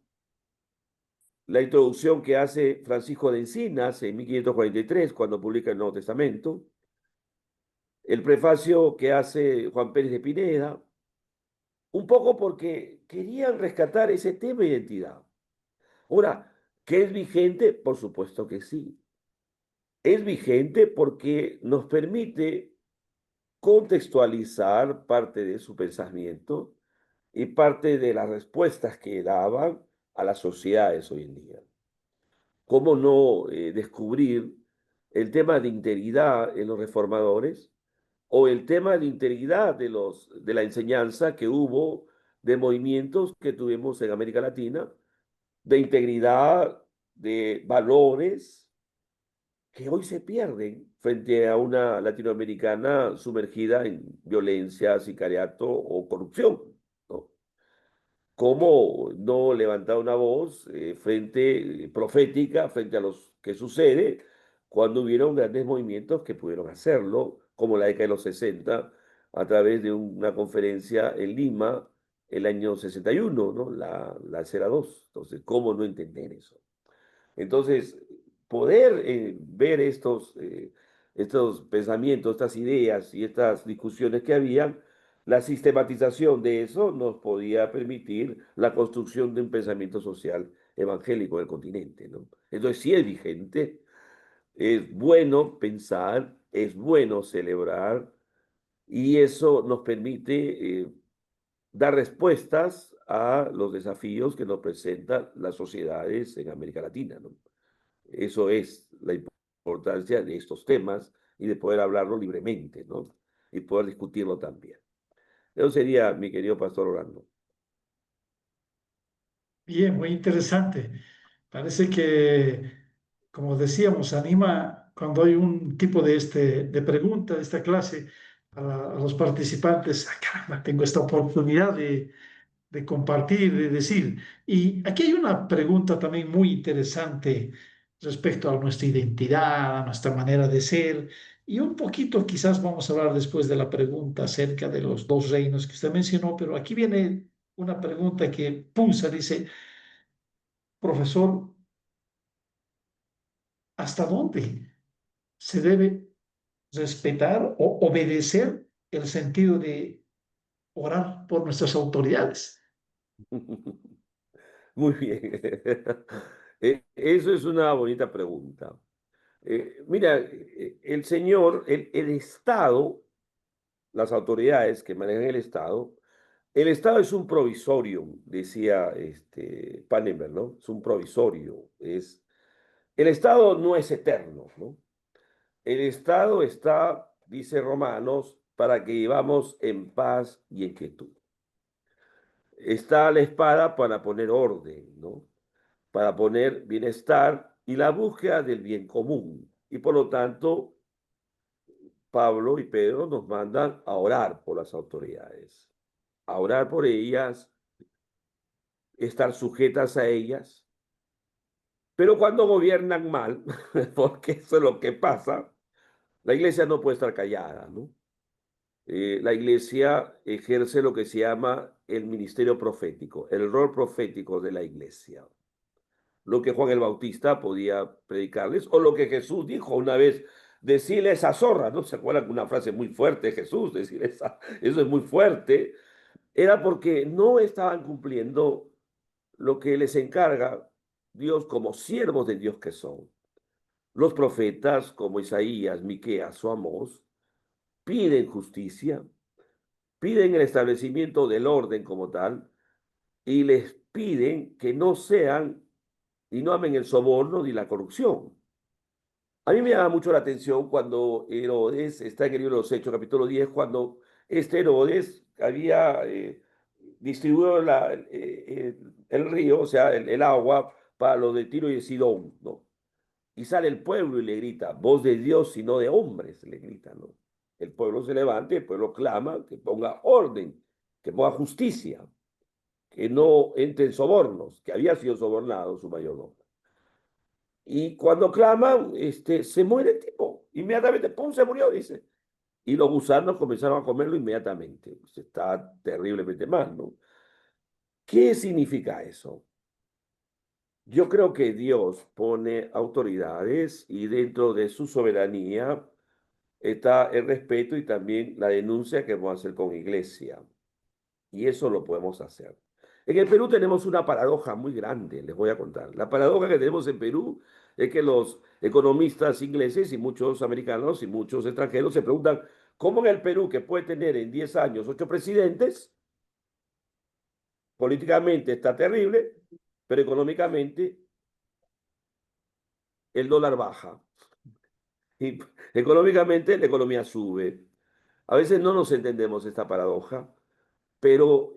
la introducción que hace Francisco de Encinas en 1543, cuando publica el Nuevo Testamento, el prefacio que hace Juan Pérez de Pineda, un poco porque querían rescatar ese tema de identidad. Ahora, ¿qué es vigente? Por supuesto que sí. Es vigente porque nos permite contextualizar parte de su pensamiento y parte de las respuestas que daban a las sociedades hoy en día. ¿Cómo no descubrir el tema de integridad en los reformadores o el tema de integridad de la enseñanza que hubo de movimientos que tuvimos en América Latina, de integridad, de valores que hoy se pierden frente a una latinoamericana sumergida en violencia, sicariato o corrupción, ¿no? cómo no levantar una voz profética frente a los que sucede cuando hubieron grandes movimientos que pudieron hacerlo, como la década de los 60, a través de una conferencia en Lima el año 61, ¿no? La Cera 2. Entonces, ¿cómo no entender eso? Entonces, poder ver estos pensamientos, estas ideas y estas discusiones que habían, la sistematización de eso nos podía permitir la construcción de un pensamiento social evangélico del continente, ¿no? Entonces, sí es vigente, es bueno pensar, es bueno celebrar, y eso nos permite dar respuestas a los desafíos que nos presentan las sociedades en América Latina, ¿no? Eso es la importancia de estos temas y de poder hablarlo libremente, ¿no? Y poder discutirlo también. Eso sería, mi querido pastor Orlando. Bien, muy interesante. Parece que, como decíamos, anima cuando hay un tipo de pregunta de esta clase a los participantes. "Ah, caramba, tengo esta oportunidad de compartir, de decir". Y aquí hay una pregunta también muy interesante respecto a nuestra identidad, a nuestra manera de ser. Y un poquito quizás vamos a hablar después de la pregunta acerca de los dos reinos que usted mencionó, pero aquí viene una pregunta que punza, dice, profesor, ¿hasta dónde se debe respetar o obedecer el sentido de orar por nuestras autoridades? Muy bien. Eso es una bonita pregunta. Mira, el Señor, el Estado, las autoridades que manejan el Estado es un provisorio, decía Pannenberg, ¿no? Es un provisorio. El Estado no es eterno, ¿no? El Estado está, dice Romanos, para que vivamos en paz y en quietud. Está la espada para poner orden, ¿no? Para poner bienestar y la búsqueda del bien común. Y por lo tanto, Pablo y Pedro nos mandan a orar por las autoridades, a orar por ellas, estar sujetas a ellas. Pero cuando gobiernan mal, porque eso es lo que pasa, la iglesia no puede estar callada, ¿no? La iglesia ejerce lo que se llama el ministerio profético, el rol profético de la iglesia. Lo que Juan el Bautista podía predicarles, o lo que Jesús dijo una vez, decirle esa zorra, ¿no? ¿Se acuerdan? Una frase muy fuerte de Jesús, decir eso es muy fuerte, era porque no estaban cumpliendo lo que les encarga Dios como siervos de Dios que son. Los profetas como Isaías, Miqueas o Amós piden justicia, piden el establecimiento del orden como tal y les piden que no sean y no amen el soborno ni la corrupción. A mí me llama mucho la atención cuando Herodes, está en el libro de los Hechos, capítulo 10, cuando Herodes había distribuido el río, o sea, el agua para los de Tiro y de Sidón, ¿no? Y sale el pueblo y le grita, voz de Dios y no de hombres, le grita, ¿no? El pueblo se levanta, el pueblo clama que ponga orden, que ponga justicia, que no entren sobornos, que había sido sobornado su mayordomo. Y cuando claman, se muere el tipo. Inmediatamente, ¡pum!, se murió, dice. Y los gusanos comenzaron a comerlo inmediatamente. Pues está terriblemente mal, ¿no? ¿Qué significa eso? Yo creo que Dios pone autoridades y dentro de su soberanía está el respeto y también la denuncia que vamos a hacer con iglesia. Y eso lo podemos hacer. En el Perú tenemos una paradoja muy grande, les voy a contar. La paradoja que tenemos en Perú es que los economistas ingleses y muchos americanos y muchos extranjeros se preguntan cómo en el Perú, que puede tener en 10 años 8 presidentes, políticamente está terrible, pero económicamente el dólar baja y económicamente la economía sube. A veces no nos entendemos esta paradoja, pero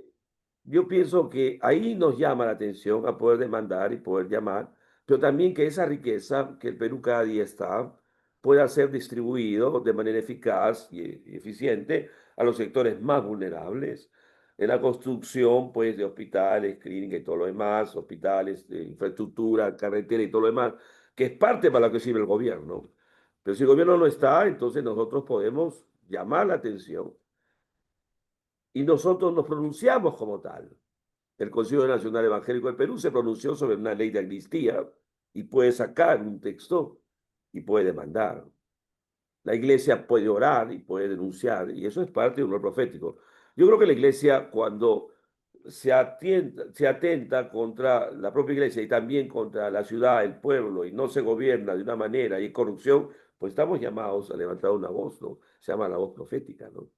yo pienso que ahí nos llama la atención a poder demandar y poder llamar, pero también que esa riqueza que el Perú cada día está pueda ser distribuido de manera eficaz y eficiente a los sectores más vulnerables, en la construcción, pues, de hospitales, clínicas y todo lo demás, hospitales, de infraestructura, carretera y todo lo demás, que es parte para lo que sirve el gobierno. Pero si el gobierno no está, entonces nosotros podemos llamar la atención y nosotros nos pronunciamos como tal. El Consejo Nacional Evangélico del Perú se pronunció sobre una ley de amnistía y puede sacar un texto y puede demandar. La iglesia puede orar y puede denunciar, y eso es parte de un rol profético. Yo creo que la iglesia, cuando se atenta contra la propia iglesia y también contra la ciudad, el pueblo, y no se gobierna de una manera y hay corrupción, pues estamos llamados a levantar una voz, ¿no? Se llama la voz profética, ¿no?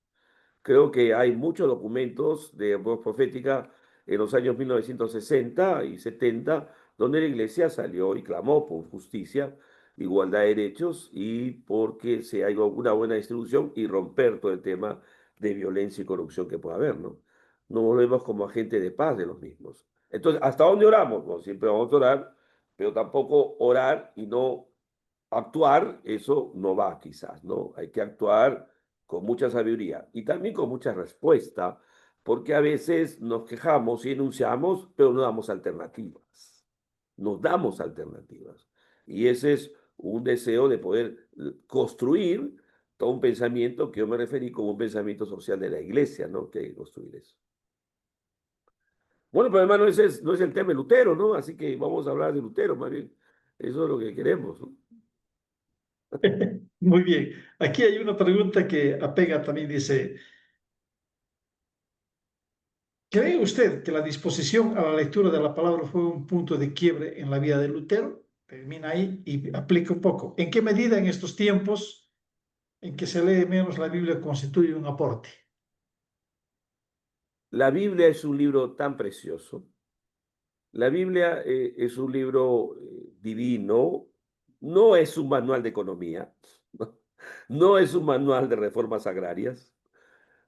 Creo que hay muchos documentos de voz profética en los años 1960 y 70, donde la iglesia salió y clamó por justicia, igualdad de derechos y porque se haya una buena distribución y romper todo el tema de violencia y corrupción que pueda haber, ¿no? No nos vemos como agentes de paz de los mismos. Entonces, ¿hasta dónde oramos? Bueno, siempre vamos a orar, pero tampoco orar y no actuar, eso no va quizás, ¿no? Hay que actuar con mucha sabiduría y también con mucha respuesta, porque a veces nos quejamos y enunciamos, pero no damos alternativas. Nos damos alternativas. Y ese es un deseo de poder construir todo un pensamiento que yo me referí como un pensamiento social de la iglesia, ¿no? Que hay que construir eso. Bueno, pero hermano, no es el tema de Lutero, ¿no? Así que vamos a hablar de Lutero, más bien. Eso es lo que queremos, ¿no? Muy bien. Aquí hay una pregunta que apega también, dice, ¿cree usted que la disposición a la lectura de la palabra fue un punto de quiebre en la vida de Lutero? Termina ahí y aplica un poco. ¿En qué medida en estos tiempos en que se lee menos la Biblia constituye un aporte? La Biblia es un libro tan precioso. La Biblia es un libro divino, no es un manual de economía, no es un manual de reformas agrarias,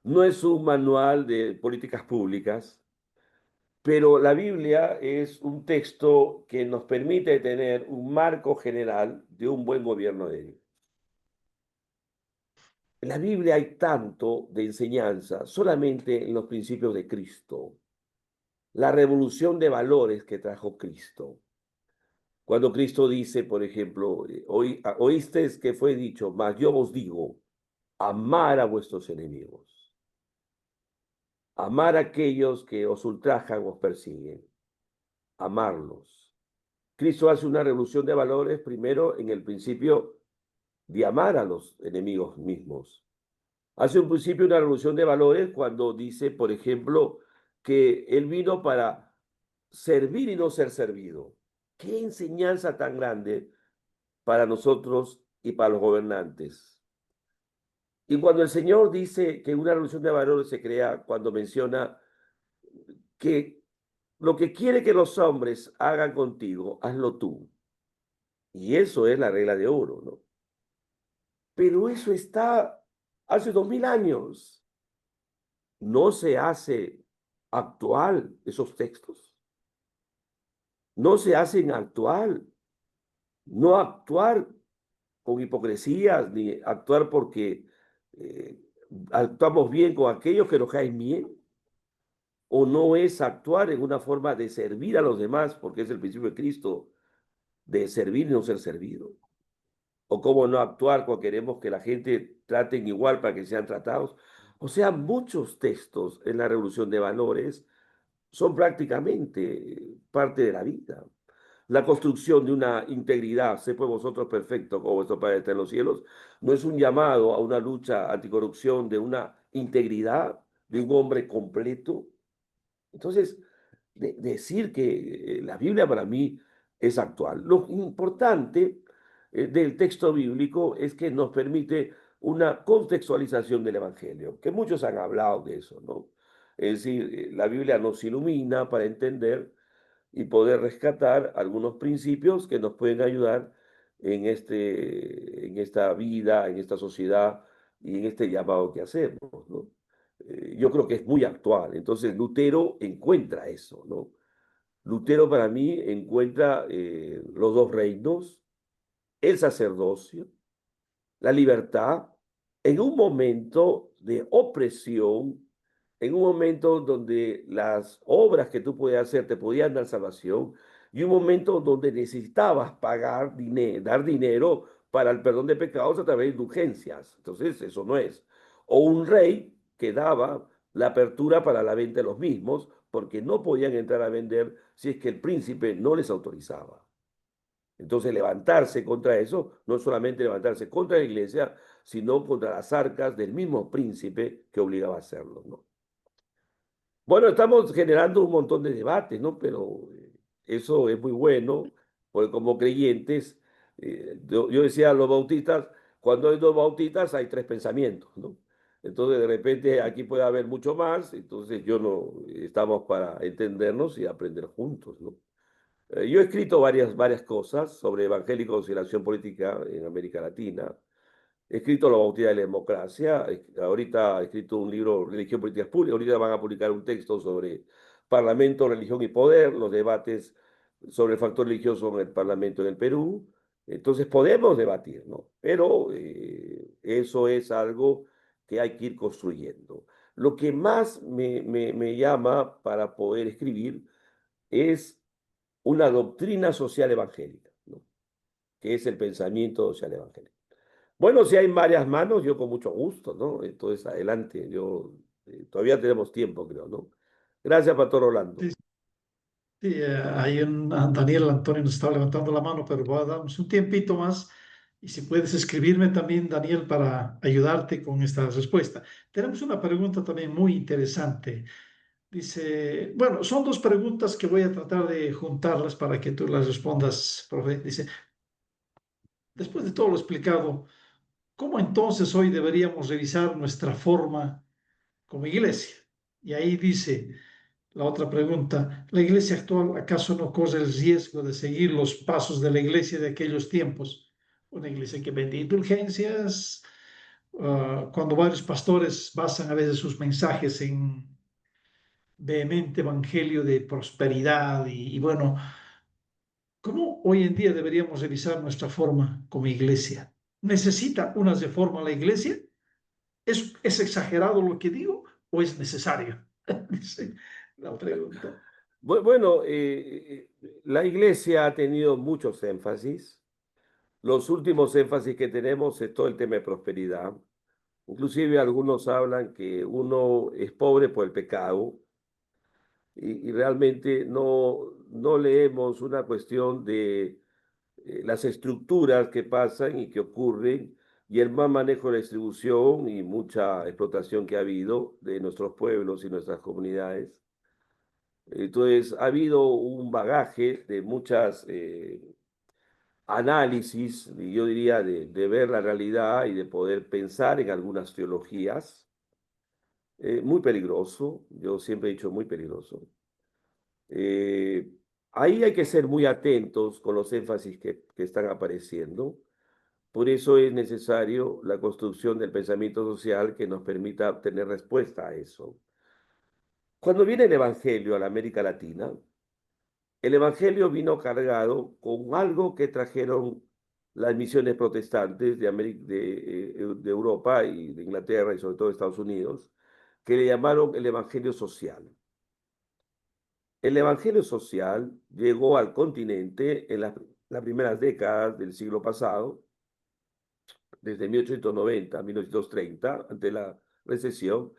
no es un manual de políticas públicas, pero la Biblia es un texto que nos permite tener un marco general de un buen gobierno de Dios. En la Biblia hay tanto de enseñanza solamente en los principios de Cristo, la revolución de valores que trajo Cristo. Cuando Cristo dice, por ejemplo, oísteis que fue dicho, mas yo os digo, amar a vuestros enemigos, amar a aquellos que os ultrajan, os persiguen, amarlos. Cristo hace una revolución de valores primero en el principio de amar a los enemigos mismos. Hace un principio una revolución de valores cuando dice, por ejemplo, que Él vino para servir y no ser servido. Qué enseñanza tan grande para nosotros y para los gobernantes. Y cuando el Señor dice que una revolución de valores se crea, cuando menciona que lo que quiere que los hombres hagan contigo, hazlo tú. Y eso es la regla de oro, ¿no? Pero eso está hace 2000 años. No se hace actual esos textos. No se hacen actual. No actuar con hipocresías, ni actuar porque eh, actuamos bien con aquellos que nos caen bien, o no es actuar en una forma de servir a los demás, porque es el principio de Cristo, de servir y no ser servido, o cómo no actuar cuando queremos que la gente traten igual para que sean tratados. O sea, muchos textos en la revolución de valores son prácticamente parte de la vida. La construcción de una integridad, sé pues vosotros perfectos como vuestro Padre está en los cielos, no es un llamado a una lucha anticorrupción de una integridad, de un hombre completo. Entonces, decir que la Biblia para mí es actual. Lo importante del texto bíblico es que nos permite una contextualización del Evangelio, que muchos han hablado de eso, ¿no? Es decir, la Biblia nos ilumina para entender y poder rescatar algunos principios que nos pueden ayudar en esta vida, en esta sociedad y en este llamado que hacemos, ¿no? Yo creo que es muy actual. Entonces, Lutero encuentra eso, ¿no? Lutero para mí encuentra los dos reinos, el sacerdocio, la libertad, en un momento de opresión en un momento donde las obras que tú podías hacer te podían dar salvación, y un momento donde necesitabas pagar dinero, dar dinero para el perdón de pecados a través de indulgencias. Entonces, eso no es. O un rey que daba la apertura para la venta de los mismos, porque no podían entrar a vender si es que el príncipe no les autorizaba. Entonces, levantarse contra eso, no solamente levantarse contra la iglesia, sino contra las arcas del mismo príncipe que obligaba a hacerlo, ¿no? Bueno, estamos generando un montón de debates, ¿no? Pero eso es muy bueno, porque como creyentes, yo decía a los bautistas, cuando hay dos bautistas hay tres pensamientos, ¿no? Entonces, de repente aquí puede haber mucho más, entonces yo no, estamos para entendernos y aprender juntos, ¿no? Yo he escrito varias cosas sobre evangélicos y la acción política en América Latina. He escrito La Bautía de la Democracia. Ahorita he escrito un libro, Religión, Políticas Públicas. Ahorita van a publicar un texto sobre Parlamento, Religión y Poder, los debates sobre el factor religioso en el Parlamento en el Perú. Entonces podemos debatir, ¿no? Pero eso es algo que hay que ir construyendo. Lo que más me llama para poder escribir es una doctrina social evangélica, ¿no? Que es el pensamiento social evangélico. Bueno, si hay varias manos, yo con mucho gusto, ¿no? Entonces, adelante, todavía tenemos tiempo, creo, ¿no? Gracias, Pastor Orlando. Sí, sí, ahí Daniel Antonio nos está levantando la mano, pero voy a darnos un tiempito más. Y si puedes escribirme también, Daniel, para ayudarte con esta respuesta. Tenemos una pregunta también muy interesante. Dice, bueno, son dos preguntas que voy a tratar de juntarlas para que tú las respondas, profe. Dice, después de todo lo explicado, ¿cómo entonces hoy deberíamos revisar nuestra forma como iglesia? Y ahí dice la otra pregunta, ¿la iglesia actual acaso no corre el riesgo de seguir los pasos de la iglesia de aquellos tiempos? Una iglesia que vende indulgencias, cuando varios pastores basan a veces sus mensajes en vehemente evangelio de prosperidad y bueno, ¿cómo hoy en día deberíamos revisar nuestra forma como iglesia? ¿Necesita una reforma la iglesia? ¿Es exagerado lo que digo o es necesario? Dice la pregunta. Bueno, la iglesia ha tenido muchos énfasis. Los últimos énfasis que tenemos es todo el tema de prosperidad. Inclusive algunos hablan que uno es pobre por el pecado, y realmente no leemos una cuestión de las estructuras que pasan y que ocurren, y el mal manejo de la distribución y mucha explotación que ha habido de nuestros pueblos y nuestras comunidades. Entonces, ha habido un bagaje de muchas análisis, y yo diría, de ver la realidad y de poder pensar en algunas teologías. Muy peligroso, yo siempre he dicho muy peligroso. Eh, Ahí hay que ser muy atentos con los énfasis que están apareciendo. Por eso es necesario la construcción del pensamiento social que nos permita tener respuesta a eso. Cuando viene el Evangelio a la América Latina, el Evangelio vino cargado con algo que trajeron las misiones protestantes de Europa y de Inglaterra y sobre todo de Estados Unidos, que le llamaron el Evangelio social. El Evangelio social llegó al continente en las primeras décadas del siglo pasado, desde 1890 a 1930, ante la recesión,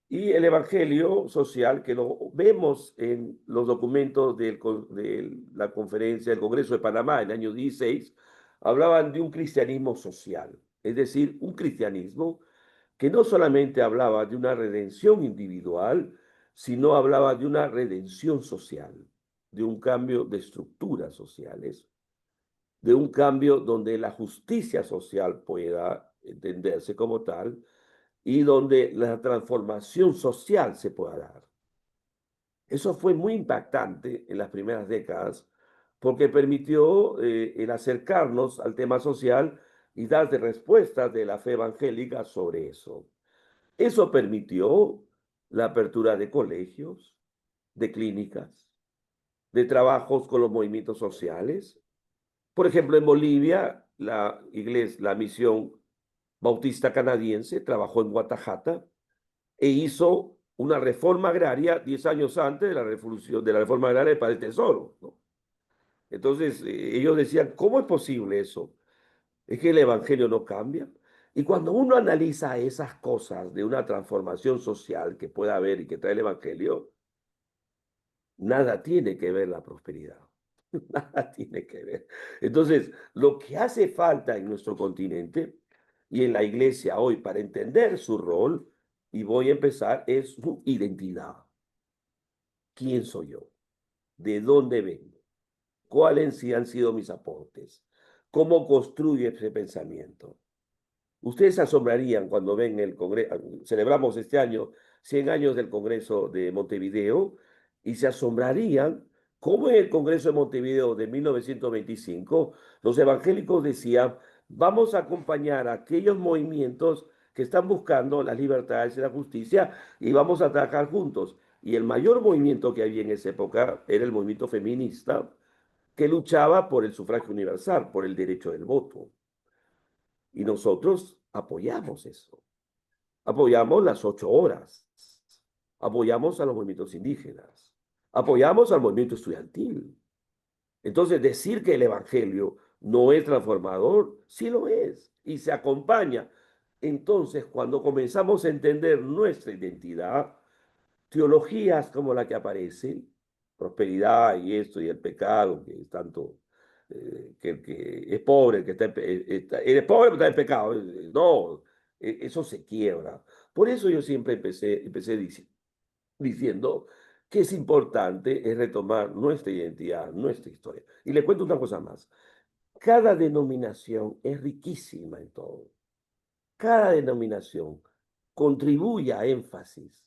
y el Evangelio social, que lo vemos en los documentos de la conferencia del Congreso de Panamá en el año 16, hablaban de un cristianismo social, es decir, un cristianismo que no solamente hablaba de una redención individual, sino hablaba de una redención social, de un cambio de estructuras sociales, de un cambio donde la justicia social pueda entenderse como tal y donde la transformación social se pueda dar. Eso fue muy impactante en las primeras décadas porque permitió el acercarnos al tema social y dar respuestas de la fe evangélica sobre eso. Eso permitió la apertura de colegios, de clínicas, de trabajos con los movimientos sociales. Por ejemplo, en Bolivia, la misión bautista canadiense trabajó en Guatajata e hizo una reforma agraria 10 años antes de la reforma agraria para el Tesoro, ¿no? Entonces, ellos decían, ¿cómo es posible eso? Es que el Evangelio no cambia. Y cuando uno analiza esas cosas de una transformación social que pueda haber y que trae el Evangelio, nada tiene que ver la prosperidad. Nada tiene que ver. Entonces, lo que hace falta en nuestro continente y en la iglesia hoy para entender su rol, y voy a empezar, es su identidad. ¿Quién soy yo? ¿De dónde vengo? ¿Cuáles han sido mis aportes? ¿Cómo construye ese pensamiento? Ustedes se asombrarían cuando ven el Congreso, celebramos este año 100 años del Congreso de Montevideo, y se asombrarían cómo en el Congreso de Montevideo de 1925 los evangélicos decían, vamos a acompañar a aquellos movimientos que están buscando las libertades y la justicia y vamos a trabajar juntos. Y el mayor movimiento que había en esa época era el movimiento feminista que luchaba por el sufragio universal, por el derecho del voto. Y nosotros apoyamos eso. Apoyamos las 8 horas. Apoyamos a los movimientos indígenas. Apoyamos al movimiento estudiantil. Entonces, decir que el Evangelio no es transformador, sí lo es. Y se acompaña. Entonces, cuando comenzamos a entender nuestra identidad, teologías como la que aparece, prosperidad y esto y el pecado, que es tanto, que el que es pobre, el que eres pobre, pero está en pecado. No, eso se quiebra. Por eso yo siempre empecé diciendo que es importante es retomar nuestra identidad, nuestra historia. Y le cuento una cosa más. Cada denominación es riquísima en todo. Cada denominación contribuye a énfasis.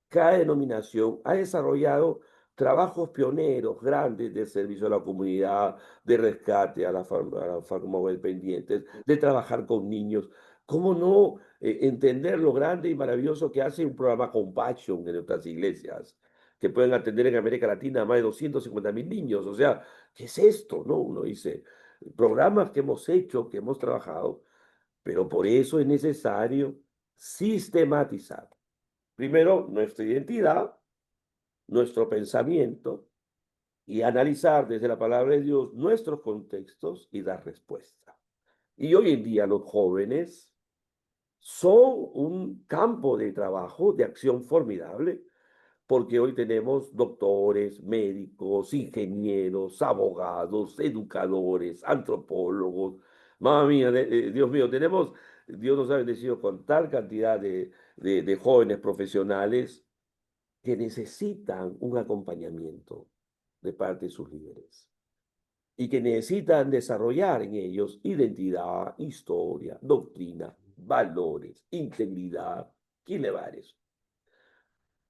Cada denominación ha desarrollado trabajos pioneros grandes de servicio a la comunidad, de rescate a las farmacodependientes, de trabajar con niños. ¿Cómo no entender lo grande y maravilloso que hace un programa Compassion en nuestras iglesias, que pueden atender en América Latina a más de 250.000 niños? O sea, ¿qué es esto? ¿No? Uno dice, programas que hemos hecho, que hemos trabajado, pero por eso es necesario sistematizar. Primero, nuestra identidad, nuestro pensamiento y analizar desde la palabra de Dios nuestros contextos y dar respuesta. Y hoy en día los jóvenes son un campo de trabajo, de acción formidable, porque hoy tenemos doctores, médicos, ingenieros, abogados, educadores, antropólogos. Mamma mía, Dios mío, Dios nos ha bendecido con tal cantidad de jóvenes profesionales que necesitan un acompañamiento de parte de sus líderes y que necesitan desarrollar en ellos identidad, historia, doctrina, valores, integridad. ¿Quién le va a dar eso?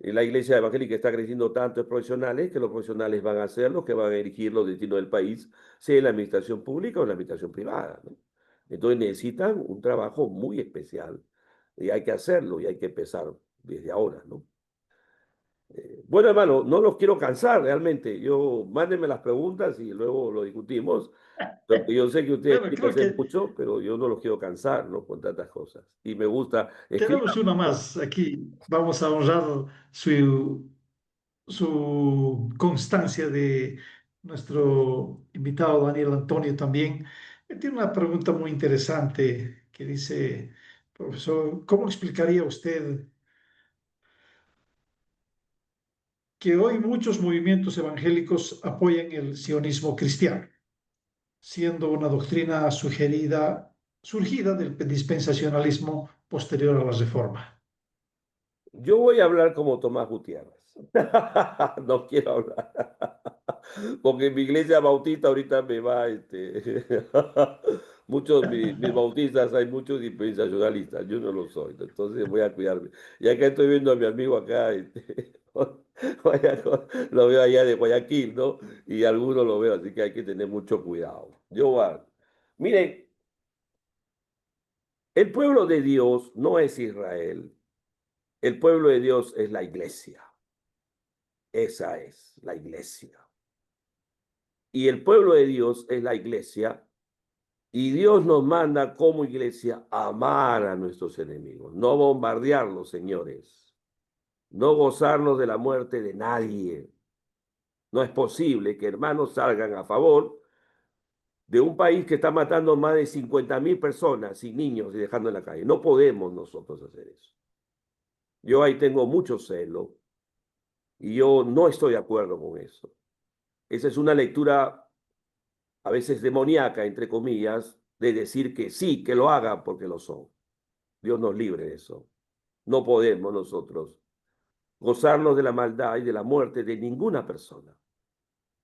La iglesia evangélica está creciendo tanto en profesionales que los profesionales van a ser los que van a dirigir los destinos del país, sea en la administración pública o en la administración privada, ¿no? Entonces necesitan un trabajo muy especial y hay que hacerlo y hay que empezar desde ahora, ¿no? Bueno, hermano, no los quiero cansar realmente. Mándenme las preguntas y luego lo discutimos. Porque yo sé que ustedes Bueno, quieren creo hacer que mucho, pero yo no los quiero cansar, ¿no? Con tantas cosas. Y me gusta escribir. tenemos una más aquí. Vamos a honrar su constancia de nuestro invitado Daniel Antonio también. Él tiene una pregunta muy interesante que dice, profesor, ¿cómo explicaría usted que hoy muchos movimientos evangélicos apoyan el sionismo cristiano, siendo una doctrina surgida del dispensacionalismo posterior a la Reforma? Yo voy a hablar como Tomás Gutiérrez. No quiero hablar. Porque en mi iglesia bautista ahorita me va, muchos, mis bautistas, hay muchos dispensacionalistas, yo no lo soy, entonces voy a cuidarme. Y acá estoy viendo a mi amigo acá, lo veo allá de Guayaquil, ¿no? Y algunos lo veo, así que hay que tener mucho cuidado. Miren, el pueblo de Dios no es Israel, el pueblo de Dios es la iglesia. Esa es la iglesia. Y el pueblo de Dios es la iglesia. Y Dios nos manda como iglesia a amar a nuestros enemigos, no bombardearlos, señores. no gozarnos de la muerte de nadie. No es posible que hermanos salgan a favor de un país que está matando más de 50.000 personas sin niños y dejando en la calle. No podemos nosotros hacer eso. Yo ahí tengo mucho celo y yo no estoy de acuerdo con eso. Esa es una lectura a veces demoníaca, entre comillas, de decir que sí, que lo hagan porque lo son. Dios nos libre de eso. No podemos nosotros gozarnos de la maldad y de la muerte de ninguna persona,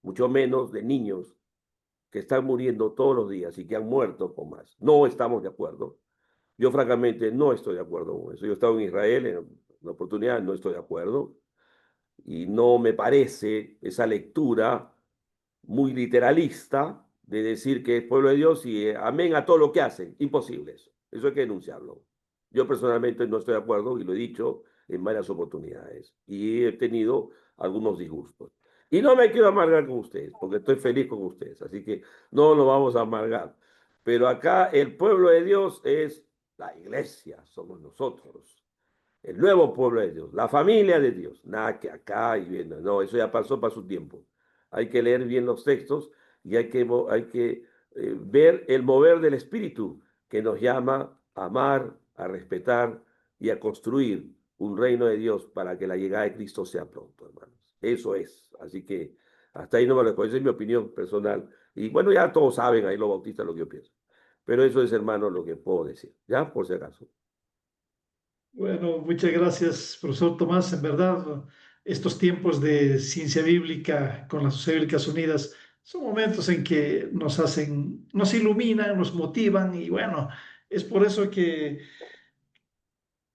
mucho menos de niños que están muriendo todos los días y que han muerto con más. No estamos de acuerdo. Yo francamente no estoy de acuerdo con eso. Yo he estado en Israel en la oportunidad, no estoy de acuerdo y no me parece esa lectura muy literalista de decir que es pueblo de Dios y amén a todo lo que hacen. Imposible eso. Eso hay que denunciarlo. Yo personalmente no estoy de acuerdo y lo he dicho en varias oportunidades y he tenido algunos disgustos. Y no me quiero amargar con ustedes, porque estoy feliz con ustedes, así que no nos vamos a amargar. Pero acá el pueblo de Dios es la iglesia, somos nosotros, el nuevo pueblo de Dios, la familia de Dios. Nada que acá y viendo, no, eso ya pasó para su tiempo. Hay que leer bien los textos y hay que ver el mover del Espíritu que nos llama a amar, a respetar y a construir un reino de Dios para que la llegada de Cristo sea pronto, hermanos. Eso es. Así que hasta ahí no me lo dejo. Esa es mi opinión personal. Y bueno, ya todos saben ahí los bautistas lo que yo pienso. Pero eso es, hermano, lo que puedo decir. ¿Ya? Por si acaso. Bueno, muchas gracias, profesor Tomás. En verdad, estos tiempos de ciencia bíblica con las Sociedades Bíblicas Unidas son momentos en que nos hacen, nos iluminan, nos motivan y bueno, es por eso que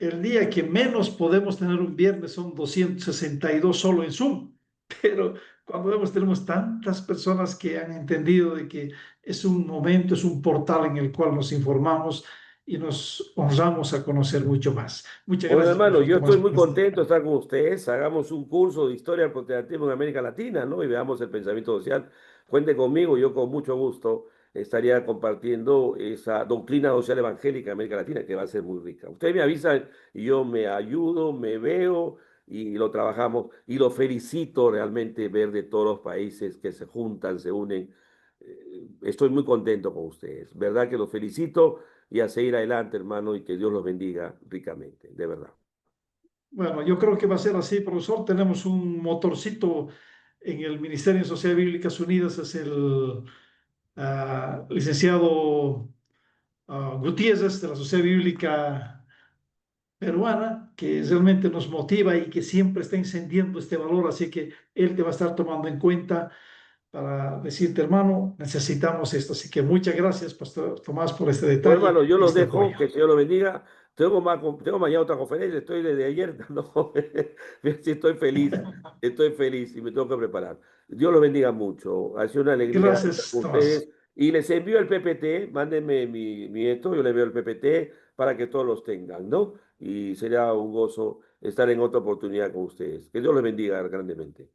el día que menos podemos tener un viernes son 262 solo en Zoom, pero cuando vemos tenemos tantas personas que han entendido de que es un momento, es un portal en el cual nos informamos y nos honramos a conocer mucho más. Muchas Bueno, gracias, hermano, profesor yo Tomás, estoy muy por este. contento de estar con ustedes. Hagamos un curso de historia del protestantismo en América Latina, ¿no? Y veamos el pensamiento social. Cuente conmigo, yo con mucho gusto estaría compartiendo esa doctrina social evangélica en América Latina que va a ser muy rica. Usted me avisa y yo me ayudo, me veo y lo trabajamos. Y lo felicito realmente ver de todos los países que se juntan, se unen. Estoy muy contento con ustedes. ¿Verdad que los felicito? Y a seguir adelante, hermano, y que Dios los bendiga ricamente, de verdad. Bueno, yo creo que va a ser así, profesor. Tenemos un motorcito en el Ministerio de Sociedades Bíblicas Unidas, es el licenciado Gutiérrez de la Sociedad Bíblica Peruana, que realmente nos motiva y que siempre está encendiendo este valor, así que él te va a estar tomando en cuenta para decirte, hermano, necesitamos esto. Así que muchas gracias, Pastor Tomás, por este Bueno, detalle hermano, yo y los este dejo, apoyo. que el Señor los bendiga. Tengo mañana otra conferencia, estoy desde ayer, no, sí, estoy feliz y me tengo que preparar. Dios los bendiga mucho. Ha sido una alegría estar Gracias, con Tomás. ustedes. Y les envío el PPT, mándenme mi esto, yo les envío el PPT para que todos los tengan, ¿no? Y será un gozo estar en otra oportunidad con ustedes. Que Dios les bendiga grandemente.